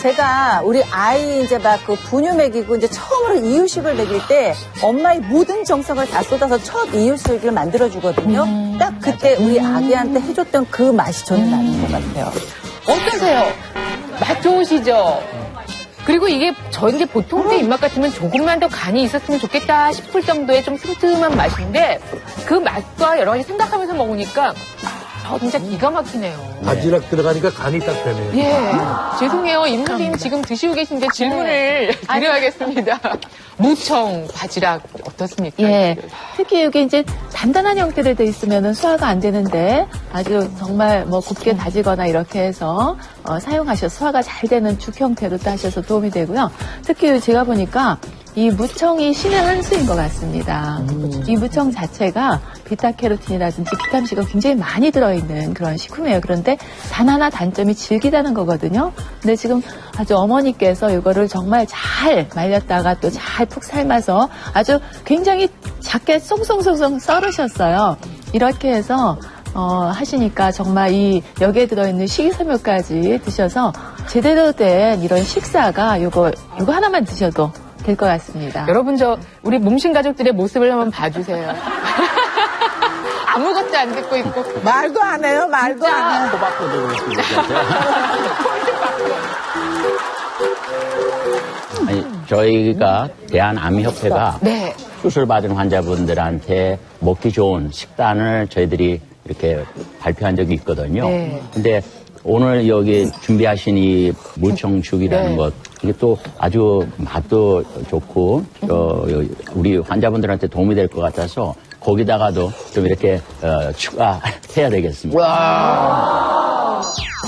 S16: 제가 우리 아이 이제 막 그 분유 먹이고 이제 처음으로 이유식을 먹일 때 엄마의 모든 정성을 다 쏟아서 첫 이유식을 만들어주거든요. 딱 그때 우리 아기한테 해줬던 그 맛이 저는 나는 것 같아요.
S6: 어떠세요? 맛 좋으시죠? 그리고 이게 저희는 보통 때 입맛 같으면 조금만 더 간이 있었으면 좋겠다 싶을 정도의 좀 슴슴한 맛인데 그 맛과 여러 가지 생각하면서 먹으니까 진짜 기가 막히네요.
S13: 바지락 들어가니까 간이 딱 되네요.
S6: 예. 죄송해요. 임 선생님 지금 드시고 계신데 질문을 드려야겠습니다. 무청, 바지락 어떻습니까?
S19: 예. 특히 이게 이제 단단한 형태로 돼 있으면 소화가 안 되는데 아주 정말 뭐 곱게 다지거나 이렇게 해서 사용하셔서 소화가 잘 되는 죽 형태로 따셔서 도움이 되고요. 특히 제가 보니까 이 무청이 신의 한 수인 것 같습니다. 이 무청 자체가 비타캐로틴이라든지 비타민C가 굉장히 많이 들어있는 그런 식품이에요. 그런데 단 하나 단점이 질기다는 거거든요. 근데 지금 아주 어머니께서 이거를 정말 잘 말렸다가 또 잘 푹 삶아서 아주 굉장히 작게 송송송송 썰으셨어요. 이렇게 해서 하시니까 정말 여기에 들어있는 식이섬유까지 드셔서 제대로 된 이런 식사가 요거 하나만 드셔도 될 것 같습니다.
S6: 여러분 우리 몸신 가족들의 모습을 한번 봐주세요. 아무것도 안 듣고 있고
S15: 말도 안 해요. 말도 안 해요.
S7: 아니, 저희가 대한암협회가 수술받은 환자분들한테 먹기 좋은 식단을 저희들이 이렇게 발표한 적이 있거든요. 근데 오늘 여기 준비하신 이 무청죽이라는 것, 이게 또 아주 맛도 좋고, 우리 환자분들한테 도움이 될 것 같아서 거기다가도 좀 이렇게 추가해야 되겠습니다.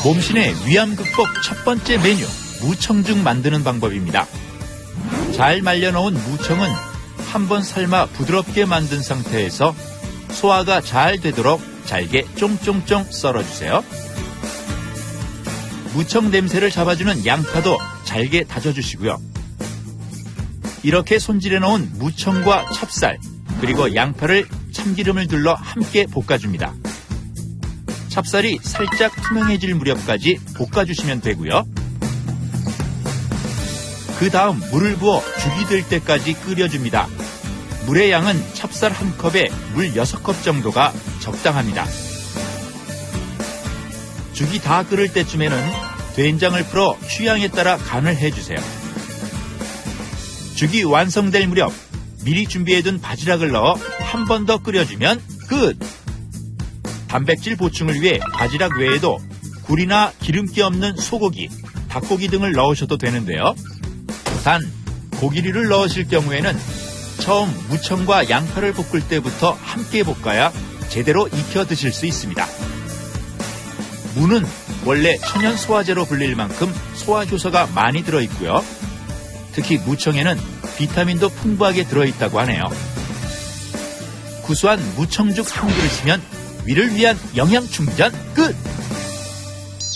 S4: 몸신의 위암 극복 첫 번째 메뉴, 무청죽 만드는 방법입니다. 잘 말려놓은 무청은 한번 삶아 부드럽게 만든 상태에서 소화가 잘 되도록 잘게 쫑쫑쫑 썰어주세요. 무청 냄새를 잡아주는 양파도 잘게 다져주시고요. 이렇게 손질해놓은 무청과 찹쌀 그리고 양파를 참기름을 둘러 함께 볶아줍니다. 찹쌀이 살짝 투명해질 무렵까지 볶아주시면 되고요. 그 다음 물을 부어 죽이 될 때까지 끓여줍니다. 물의 양은 찹쌀 1컵에 물 6컵 정도가 적당합니다. 죽이 다 끓을 때쯤에는 된장을 풀어 취향에 따라 간을 해주세요. 죽이 완성될 무렵 미리 준비해둔 바지락을 넣어 한 번 더 끓여주면 끝! 단백질 보충을 위해 바지락 외에도 굴이나 기름기 없는 소고기, 닭고기 등을 넣으셔도 되는데요. 단, 고기류를 넣으실 경우에는 처음 무청과 양파를 볶을 때부터 함께 볶아야 제대로 익혀 드실 수 있습니다. 무는 원래 천연 소화제로 불릴 만큼 소화 효소가 많이 들어있고요. 특히 무청에는 비타민도 풍부하게 들어있다고 하네요. 구수한 무청죽 한 그릇이면 위를 위한 영양 충전 끝!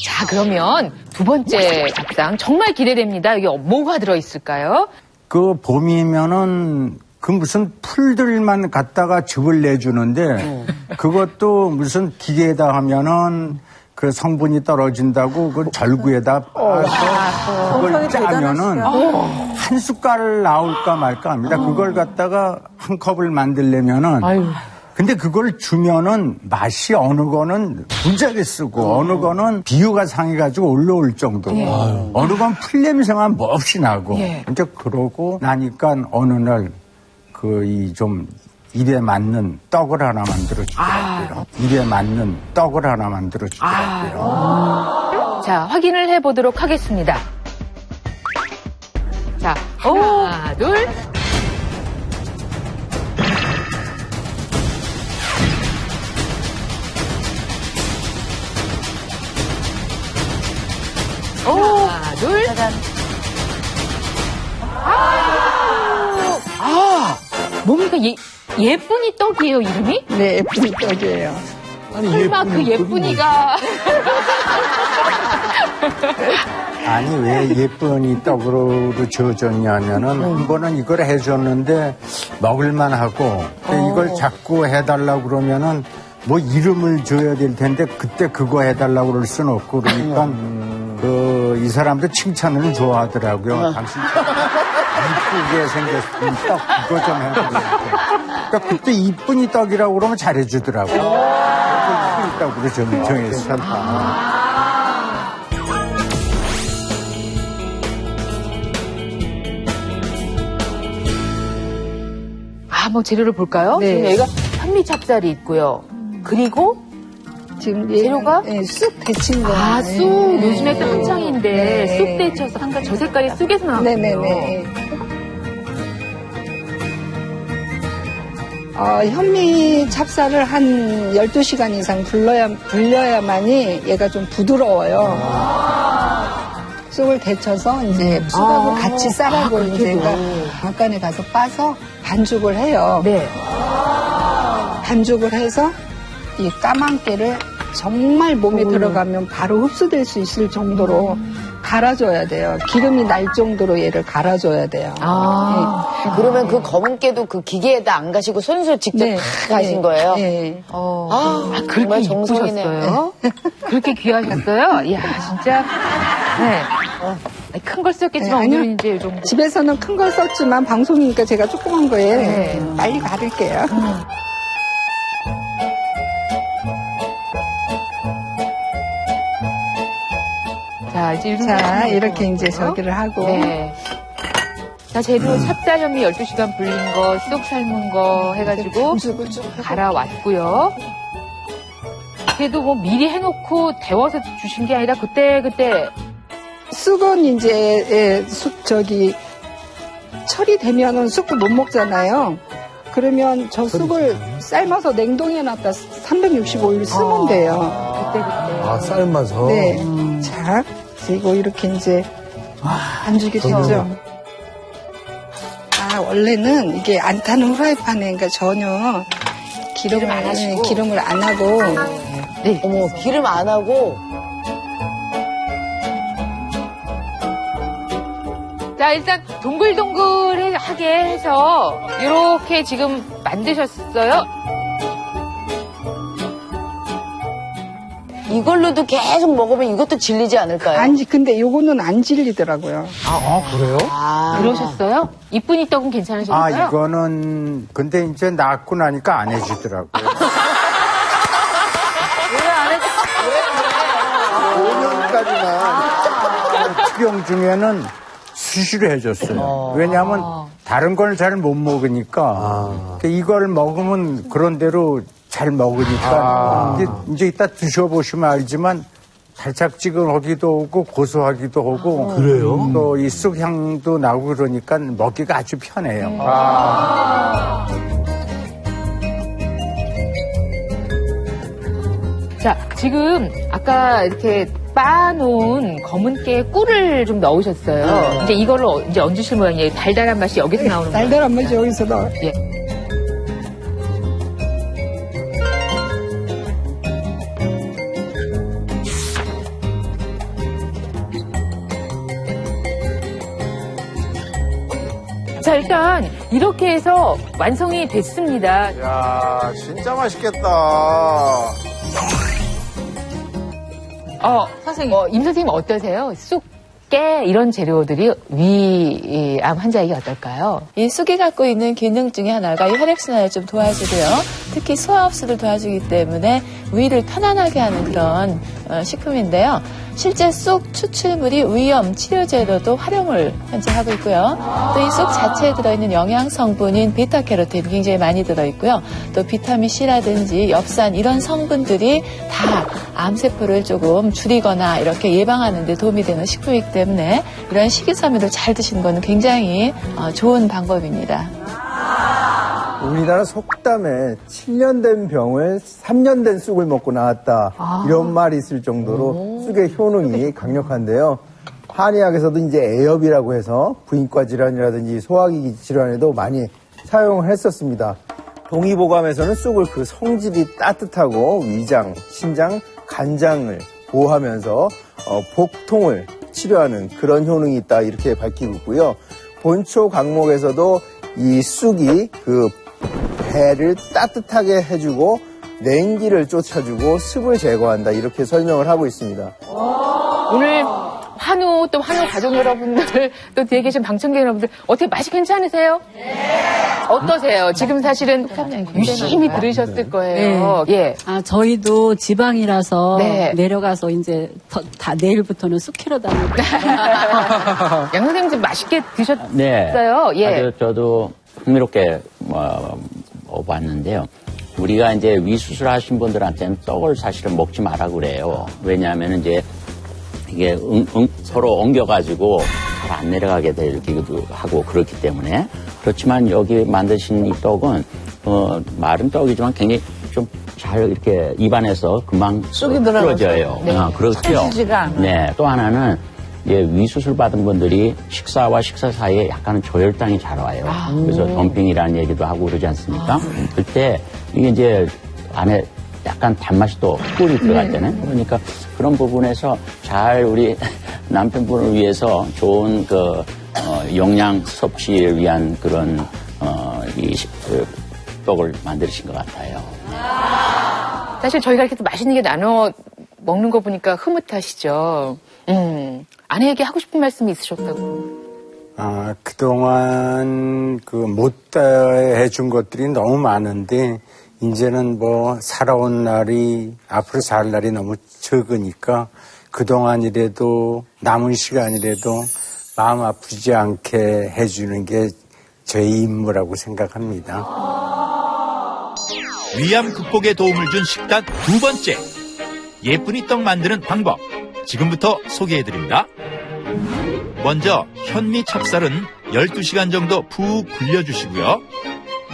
S6: 자, 그러면 두 번째 밥상 정말 기대됩니다. 이게 뭐가 들어있을까요?
S9: 그 봄이면은 그 무슨 풀들만 갖다가 즙을 내주는데 그것도 무슨 기계에다 하면은 그 성분이 떨어진다고 그 절구에다 빠서 그걸 짜면은 한 숟갈 나올까 말까 합니다. 그걸 갖다가 한 컵을 만들려면은 근데 그걸 주면은 맛이 어느 거는 무지하게 쓰고 어느 거는 비유가 상해가지고 올라올 정도고 어느 건 풀냄새만 몹시 나고 이제 그러고 나니까 어느 날 그 이 좀 입에 맞는 떡을 하나 만들어 주더라고요. 입에 맞는 떡을 하나 만들어 주더라고요.
S6: 자, 확인을 해보도록 하겠습니다. 자, 하나, 둘. 하나, 둘. 뭡니까? 예쁜이 떡이에요, 이름이?
S10: 네, 예쁜이 떡이에요.
S6: 설마 그 예쁜이가.
S9: 아니 왜 예쁜이 떡으로 지어졌냐면은 한 번은 이걸 해줬는데 먹을만 하고 이걸 자꾸 해달라고 그러면은 뭐 이름을 줘야 될 텐데 그때 그거 해달라고 그럴 수는 없고 그러니까 그 이 사람도 칭찬을 좋아하더라고요. 당신 이쁘게 생겼으니 떡 그거 좀 해달라고. 그러니까 그때 이쁜이 떡이라고 그러면 잘해주더라고요. 이쁜이 떡으로 정했어요.
S6: 한번 재료를 볼까요?
S10: 네.
S6: 지금 여기가 현미찹쌀이 있고요. 그리고
S10: 지금
S6: 재료가
S10: 쑥 데친 거.
S6: 쑥 요즘에 또 한창인데 쑥 데쳐서 한가 저 색깔이 쑥에서 나왔고요.
S10: 네네네. 현미 찹쌀을 한 12시간 이상 불려야만이 얘가 좀 부드러워요. 쑥을 데쳐서 이제 쑥하고 같이 쌀하고 이제 방간에 가서 빠서 반죽을 해요.
S6: 네.
S10: 반죽을 해서 이 까만 깨를 정말 몸에 들어가면 바로 흡수될 수 있을 정도로 갈아줘야 돼요. 기름이 날 정도로 얘를 갈아줘야 돼요.
S12: 그러면 그 검은 깨도 그 기계에다 안 가시고 손수 직접 다 가신 거예요?
S10: 네.
S6: 그렇게
S12: 정성이네요.
S6: 이쁘셨어요? 그렇게 귀하셨어요? 이야, 진짜. 네. 큰 걸 썼겠지만 오늘은 이제 이 정도.
S10: 집에서는 큰 걸 썼지만 방송이니까 제가 조그만 거에 빨리 가릴게요.
S6: 자, 이제
S10: 이렇게 이제 저기를 하고.
S6: 네. 자, 재료 찹쌀 현미 12시간 불린 거, 쑥 삶은 거 해가지고 갈아왔고요. 그래도 뭐 미리 해놓고 데워서 주신 게 아니라 그때
S10: 쑥은 이제 철이 되면은 쑥도 못 먹잖아요. 그러면 저 쑥을 삶아서 냉동해 놨다 365일 쓰면 돼요.
S6: 그때.
S13: 삶아서?
S10: 네. 자, 그리고 이렇게 이제 반죽이 됐죠. 원래는 이게 안 타는 후라이팬에 그러니까 전혀 기름을 안 하고.
S12: 네. 어머, 기름 안 하고.
S6: 자, 일단 동글동글하게 해서 이렇게 지금 만드셨어요.
S12: 이걸로도 계속 먹으면 이것도 질리지 않을까요?
S10: 아니, 근데 요거는 안 질리더라고요.
S13: 그래요?
S6: 그러셨어요? 이쁜이 떡은 괜찮으셨어요?
S9: 이거는 근데 이제 낳고 나니까 안 해주더라고요.
S12: 왜 안 해줬어요?
S9: 5년까지만 투병 중에는 수시로 해줬어요. 왜냐하면 다른 걸 잘 못 먹으니까 이걸 먹으면 그런 대로 잘 먹으니까 이제 이따 드셔보시면 알지만 달짝지근하기도 하고 고소하기도 하고
S13: 그래요?
S9: 또 이 쑥향도 나고 그러니까 먹기가 아주 편해요.
S6: 자, 지금 아까 이렇게 빻아놓은 검은 깨 꿀을 좀 넣으셨어요. 이제 이걸로 이제 얹으실 모양이에요. 달달한 맛이 여기서 나오는 거예요.
S10: 달달한 맛이 여기서 나와요.
S6: 예. 자, 일단 이렇게 해서 완성이 됐습니다.
S8: 야, 진짜 맛있겠다.
S6: 선생님. 임 선생님 어떠세요? 쑥, 깨 이런 재료들이 위암 환자에게 어떨까요?
S19: 이 쑥이 갖고 있는 기능 중에 하나가 이 혈액순환을 좀 도와주고요. 특히 소화 흡수를 도와주기 때문에 위를 편안하게 하는 그런 식품인데요. 실제 쑥 추출물이 위염 치료제로도 활용을 현재 하고 있고요. 또 이 쑥 자체에 들어있는 영양 성분인 베타캐로틴 굉장히 많이 들어있고요. 또 비타민 C라든지 엽산 이런 성분들이 다 암세포를 조금 줄이거나 이렇게 예방하는 데 도움이 되는 식품이기 때문에 이런 식이섬유를 잘 드시는 것은 굉장히 좋은 방법입니다.
S20: 우리나라 속담에 7년 된 병을 3년 된 쑥을 먹고 나왔다. 이런 말이 있을 정도로 쑥의 효능이 강력한데요. 한의학에서도 이제 애엽이라고 해서 부인과 질환이라든지 소화기 질환에도 많이 사용을 했었습니다. 동의보감에서는 쑥을 그 성질이 따뜻하고 위장, 신장, 간장을 보호하면서 복통을 치료하는 그런 효능이 있다 이렇게 밝히고 있고요. 본초 강목에서도 이 쑥이 그 배를 따뜻하게 해주고 냉기를 쫓아주고 습을 제거한다 이렇게 설명을 하고 있습니다.
S6: 오늘 한우 또 한우 가족 여러분들 또 뒤에 계신 방청객 여러분들 어떻게 맛이 괜찮으세요? 네. 어떠세요? 지금 사실은 유심히 들으셨을 거예요.
S1: 네.
S6: 예.
S1: 저희도 지방이라서
S6: 네.
S1: 내려가서 이제 다 내일부터는 쑥 캐러 다니고.
S6: 양 선생님 좀 맛있게 드셨어요?
S7: 네.
S6: 예.
S7: 아주 저도 흥미롭게 봤는데요. 우리가 이제 위수술 하신 분들한테는 떡을 사실은 먹지 마라 그래요. 왜냐하면 이제 이게 서로 엉겨가지고 잘 안 내려가게 되기도 하고 그렇기 때문에. 그렇지만 여기 만드신 이 떡은 마른 떡이지만 굉장히 좀 잘 이렇게 입안에서 금방
S15: 쑥이
S7: 풀어져요.
S15: 네.
S7: 그렇죠.
S15: 터지지가 않아요.
S7: 네. 또 하나는 위수술 받은 분들이 식사와 식사 사이에 약간은 저혈당이 잘 와요. 그래서 덤핑이라는 얘기도 하고 그러지 않습니까? 그때 이게 이제 안에 약간 단맛이 또 꿀이 들어갔잖아요. 그러니까 그런 부분에서 잘 우리 남편분을 위해서 좋은 영양 섭취를 위한 그런 떡을 만드신 것 같아요.
S6: 사실 저희가 이렇게 또 맛있는 게 나눠 먹는 거 보니까 흐뭇하시죠. 아내에게 하고 싶은 말씀이 있으셨다고.
S9: 그동안 못해 준 것들이 너무 많은데, 이제는 살아온 날이, 앞으로 살 날이 너무 적으니까, 그동안이라도, 남은 시간이라도, 마음 아프지 않게 해주는 게 저희 임무라고 생각합니다.
S4: 위암 극복에 도움을 준 식단 두 번째. 예쁜이 떡 만드는 방법. 지금부터 소개해드립니다. 먼저 현미 찹쌀은 12시간 정도 푹 불려주시고요.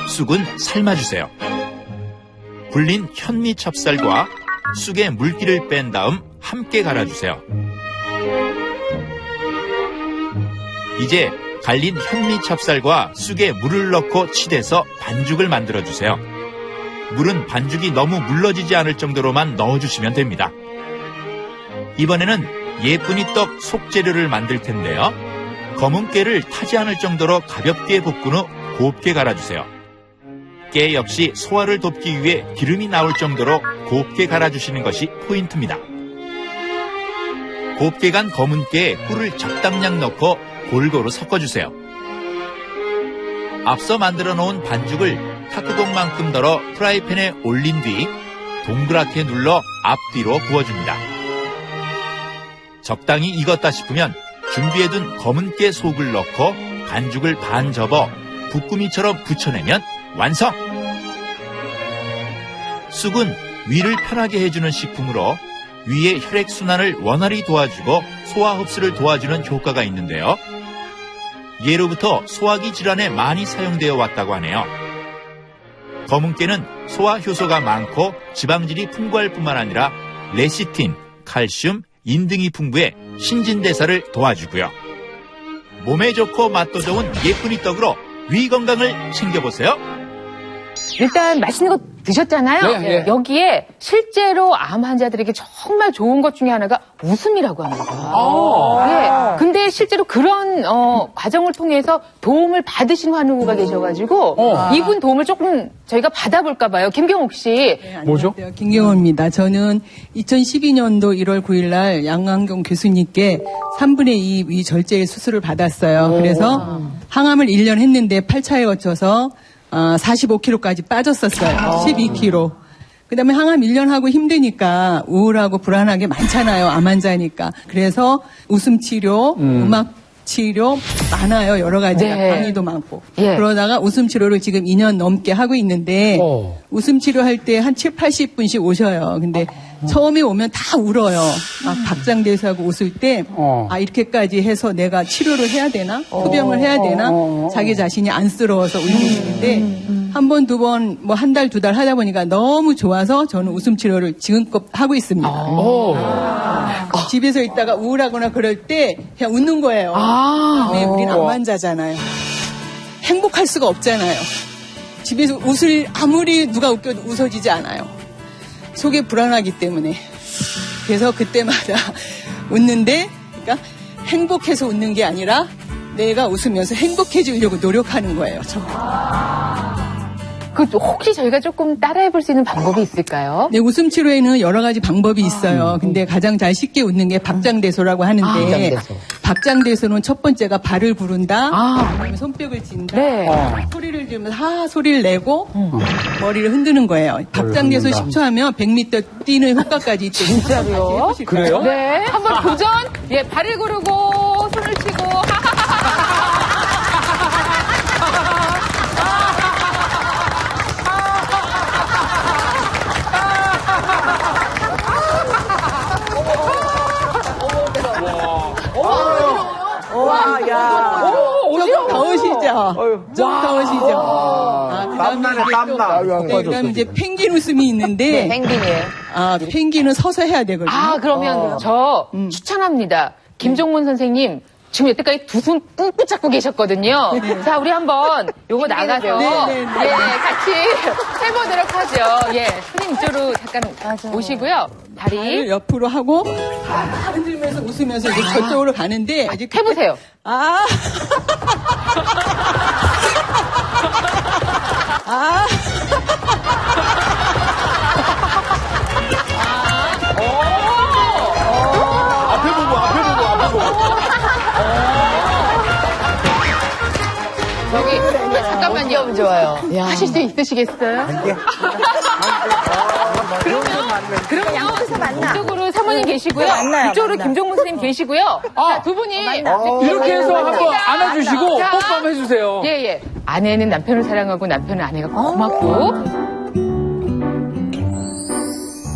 S4: 쑥은 삶아주세요. 불린 현미 찹쌀과 쑥의 물기를 뺀 다음 함께 갈아주세요. 이제 갈린 현미 찹쌀과 쑥에 물을 넣고 치대서 반죽을 만들어주세요. 물은 반죽이 너무 물러지지 않을 정도로만 넣어주시면 됩니다. 이번에는 예쁜이 떡 속재료를 만들 텐데요. 검은 깨를 타지 않을 정도로 가볍게 볶은 후 곱게 갈아주세요. 깨 역시 소화를 돕기 위해 기름이 나올 정도로 곱게 갈아주시는 것이 포인트입니다. 곱게 간 검은 깨에 꿀을 적당량 넣고 골고루 섞어주세요. 앞서 만들어 놓은 반죽을 탁구공만큼 덜어 프라이팬에 올린 뒤 동그랗게 눌러 앞뒤로 구워줍니다. 적당히 익었다 싶으면 준비해둔 검은 깨 속을 넣고 반죽을 반 접어 붓구미처럼 붙여내면 완성! 쑥은 위를 편하게 해주는 식품으로 위의 혈액순환을 원활히 도와주고 소화 흡수를 도와주는 효과가 있는데요. 예로부터 소화기 질환에 많이 사용되어 왔다고 하네요. 검은 깨는 소화 효소가 많고 지방질이 풍부할 뿐만 아니라 레시틴, 칼슘, 인 등이 풍부해 신진대사를 도와주고요. 몸에 좋고 맛도 좋은 예쁜이 떡으로 위 건강을 챙겨보세요.
S6: 일단 맛있는 거 드셨잖아요.
S18: 네, 예.
S6: 여기에 실제로 암 환자들에게 정말 좋은 것 중에 하나가 웃음이라고 합니다. 예. 근데 실제로 그런 과정을 통해서 도움을 받으신 환우가 계셔가지고 이분 도움을 조금 저희가 받아볼까 봐요. 김경옥 씨.
S2: 뭐죠? 김경호입니다. 저는 2012년도 1월 9일 날 양한경 교수님께 3분의 2 위 절제 수술을 받았어요. 그래서 항암을 1년 했는데 8차에 거쳐서 45kg까지 빠졌었어요. 12kg. 그 다음에 항암 1년 하고 힘드니까 우울하고 불안하게 많잖아요. 암 환자니까. 그래서 웃음 치료, 음악 치료 많아요. 여러 가지가.
S6: 네.
S2: 강의도 많고.
S6: 예.
S2: 그러다가 웃음 치료를 지금 2년 넘게 하고 있는데 웃음 치료할 때 한 7, 80분씩 오셔요. 근데 처음에 오면 다 울어요. 막 박장대소 하고 웃을 때 이렇게까지 해서 내가 치료를 해야 되나? 투병을 해야 되나? 자기 자신이 안쓰러워서 울고 있는데 한 번, 두 번, 뭐 한 달, 두 달 하다 보니까 너무 좋아서 저는 웃음 치료를 지금껏 하고 있습니다. 집에서 있다가 우울하거나 그럴 때 그냥 웃는 거예요. 네, 우린 암 환자잖아요. 행복할 수가 없잖아요. 집에서 아무리 누가 웃겨도 웃어지지 않아요. 속이 불안하기 때문에. 그래서 그때마다 웃는데, 그러니까 행복해서 웃는 게 아니라 내가 웃으면서 행복해지려고 노력하는 거예요.
S6: 혹시 저희가 조금 따라해볼 수 있는 방법이 있을까요?
S2: 네, 웃음 치료에는 여러 가지 방법이 있어요. 근데 가장 잘 쉽게 웃는 게 박장대소라고 하는데,
S12: 박장대소.
S2: 박장대소는 첫 번째가 발을 부른다, 그다음에 손뼉을 친다, 소리를 지르면서 소리를 내고 머리를 흔드는 거예요. 박장대소 10초 하면 100m 뛰는 효과까지 있대요.
S6: 진짜로요?
S2: 그래요?
S6: 네, 한번 도전. 예, 발을 구르고 손을 치고
S2: 조금 더우시죠? 좀 더우시죠? 그다음에 이제 펭귄 웃음이 있는데.
S12: 네, 펭귄이에요.
S2: 펭귄은 서서 해야 되거든요.
S6: 그러면 저 추천합니다. 김종문 선생님. 지금 여태까지 두 손 꾹꾹 잡고 계셨거든요. 자, 우리 한번 요거 나가서 같이 해보도록 하죠. 예, 선생님 이쪽으로 잠깐 오시고요. 다리
S2: 옆으로 하고 흔들면서 웃으면서 이제 저쪽으로 가는데 아직
S6: 해보세요.
S13: 앞에 보고.
S6: 여기 잠깐만요.
S12: 너무 좋아요.
S6: 하실 수 있으시겠어요? 그러면 이쪽으로 사모님 계시고요. 이쪽으로 김종문 선생님 계시고요. 자, 두 분이
S18: 이렇게 해서 한번 안아주시고 뽀뽀 한번 해주세요.
S6: 예. 아내는 남편을 사랑하고 남편은 아내가 고맙고.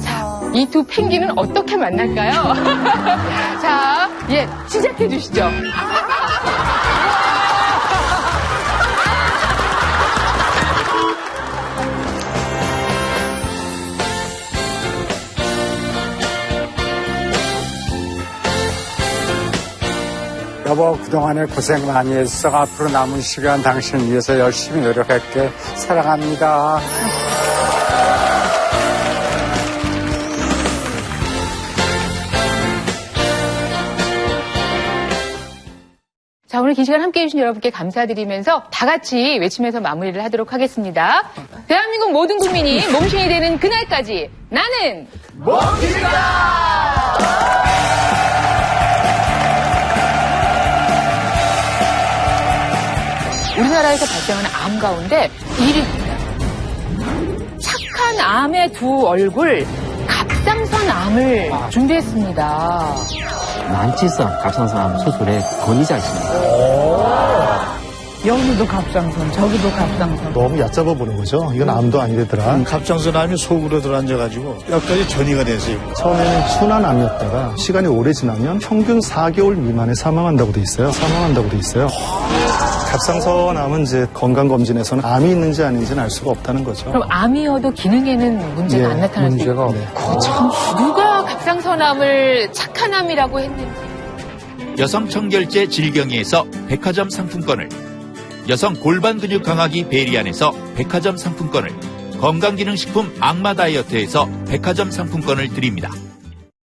S6: 자, 이 두 펭귄은 어떻게 만날까요? 자, 시작해 주시죠.
S9: 여보, 그동안에 고생 많이 했어. 앞으로 남은 시간 당신을 위해서 열심히 노력할게. 사랑합니다.
S6: 자, 오늘 긴 시간 함께해 주신 여러분께 감사드리면서 다 같이 외치면서 마무리를 하도록 하겠습니다. 대한민국 모든 국민이 몸신이 되는 그날까지 나는 몸신이다! 우리나라에서 발생하는 암 가운데 1위입니다. 착한 암의 두 얼굴, 갑상선 암을 준비했습니다.
S14: 난치성 갑상선암 수술의 권위자이십니다.
S15: 여기도 갑상선, 저기도 갑상선.
S21: 너무 얕잡아 보는 거죠. 이건 암도 아니더라. 갑상선암이 속으로 들어앉아가지고 뼈까지 전이가 돼서 처음에는 순한 암이었다가 시간이 오래 지나면 평균 4개월 미만에 사망한다고 돼 있어요. 갑상선암은 이제 건강검진에서는 암이 있는지 아닌지는 알 수가 없다는 거죠.
S6: 그럼 암이어도 기능에는 문제가 안 나타날 수 있고. 참, 누가 갑상선암을 착한 암이라고 했는지.
S4: 여성 청결제 질경이에서 백화점 상품권을, 여성 골반 근육 강화기 베리안에서 백화점 상품권을, 건강기능식품 악마 다이어트에서 백화점 상품권을 드립니다.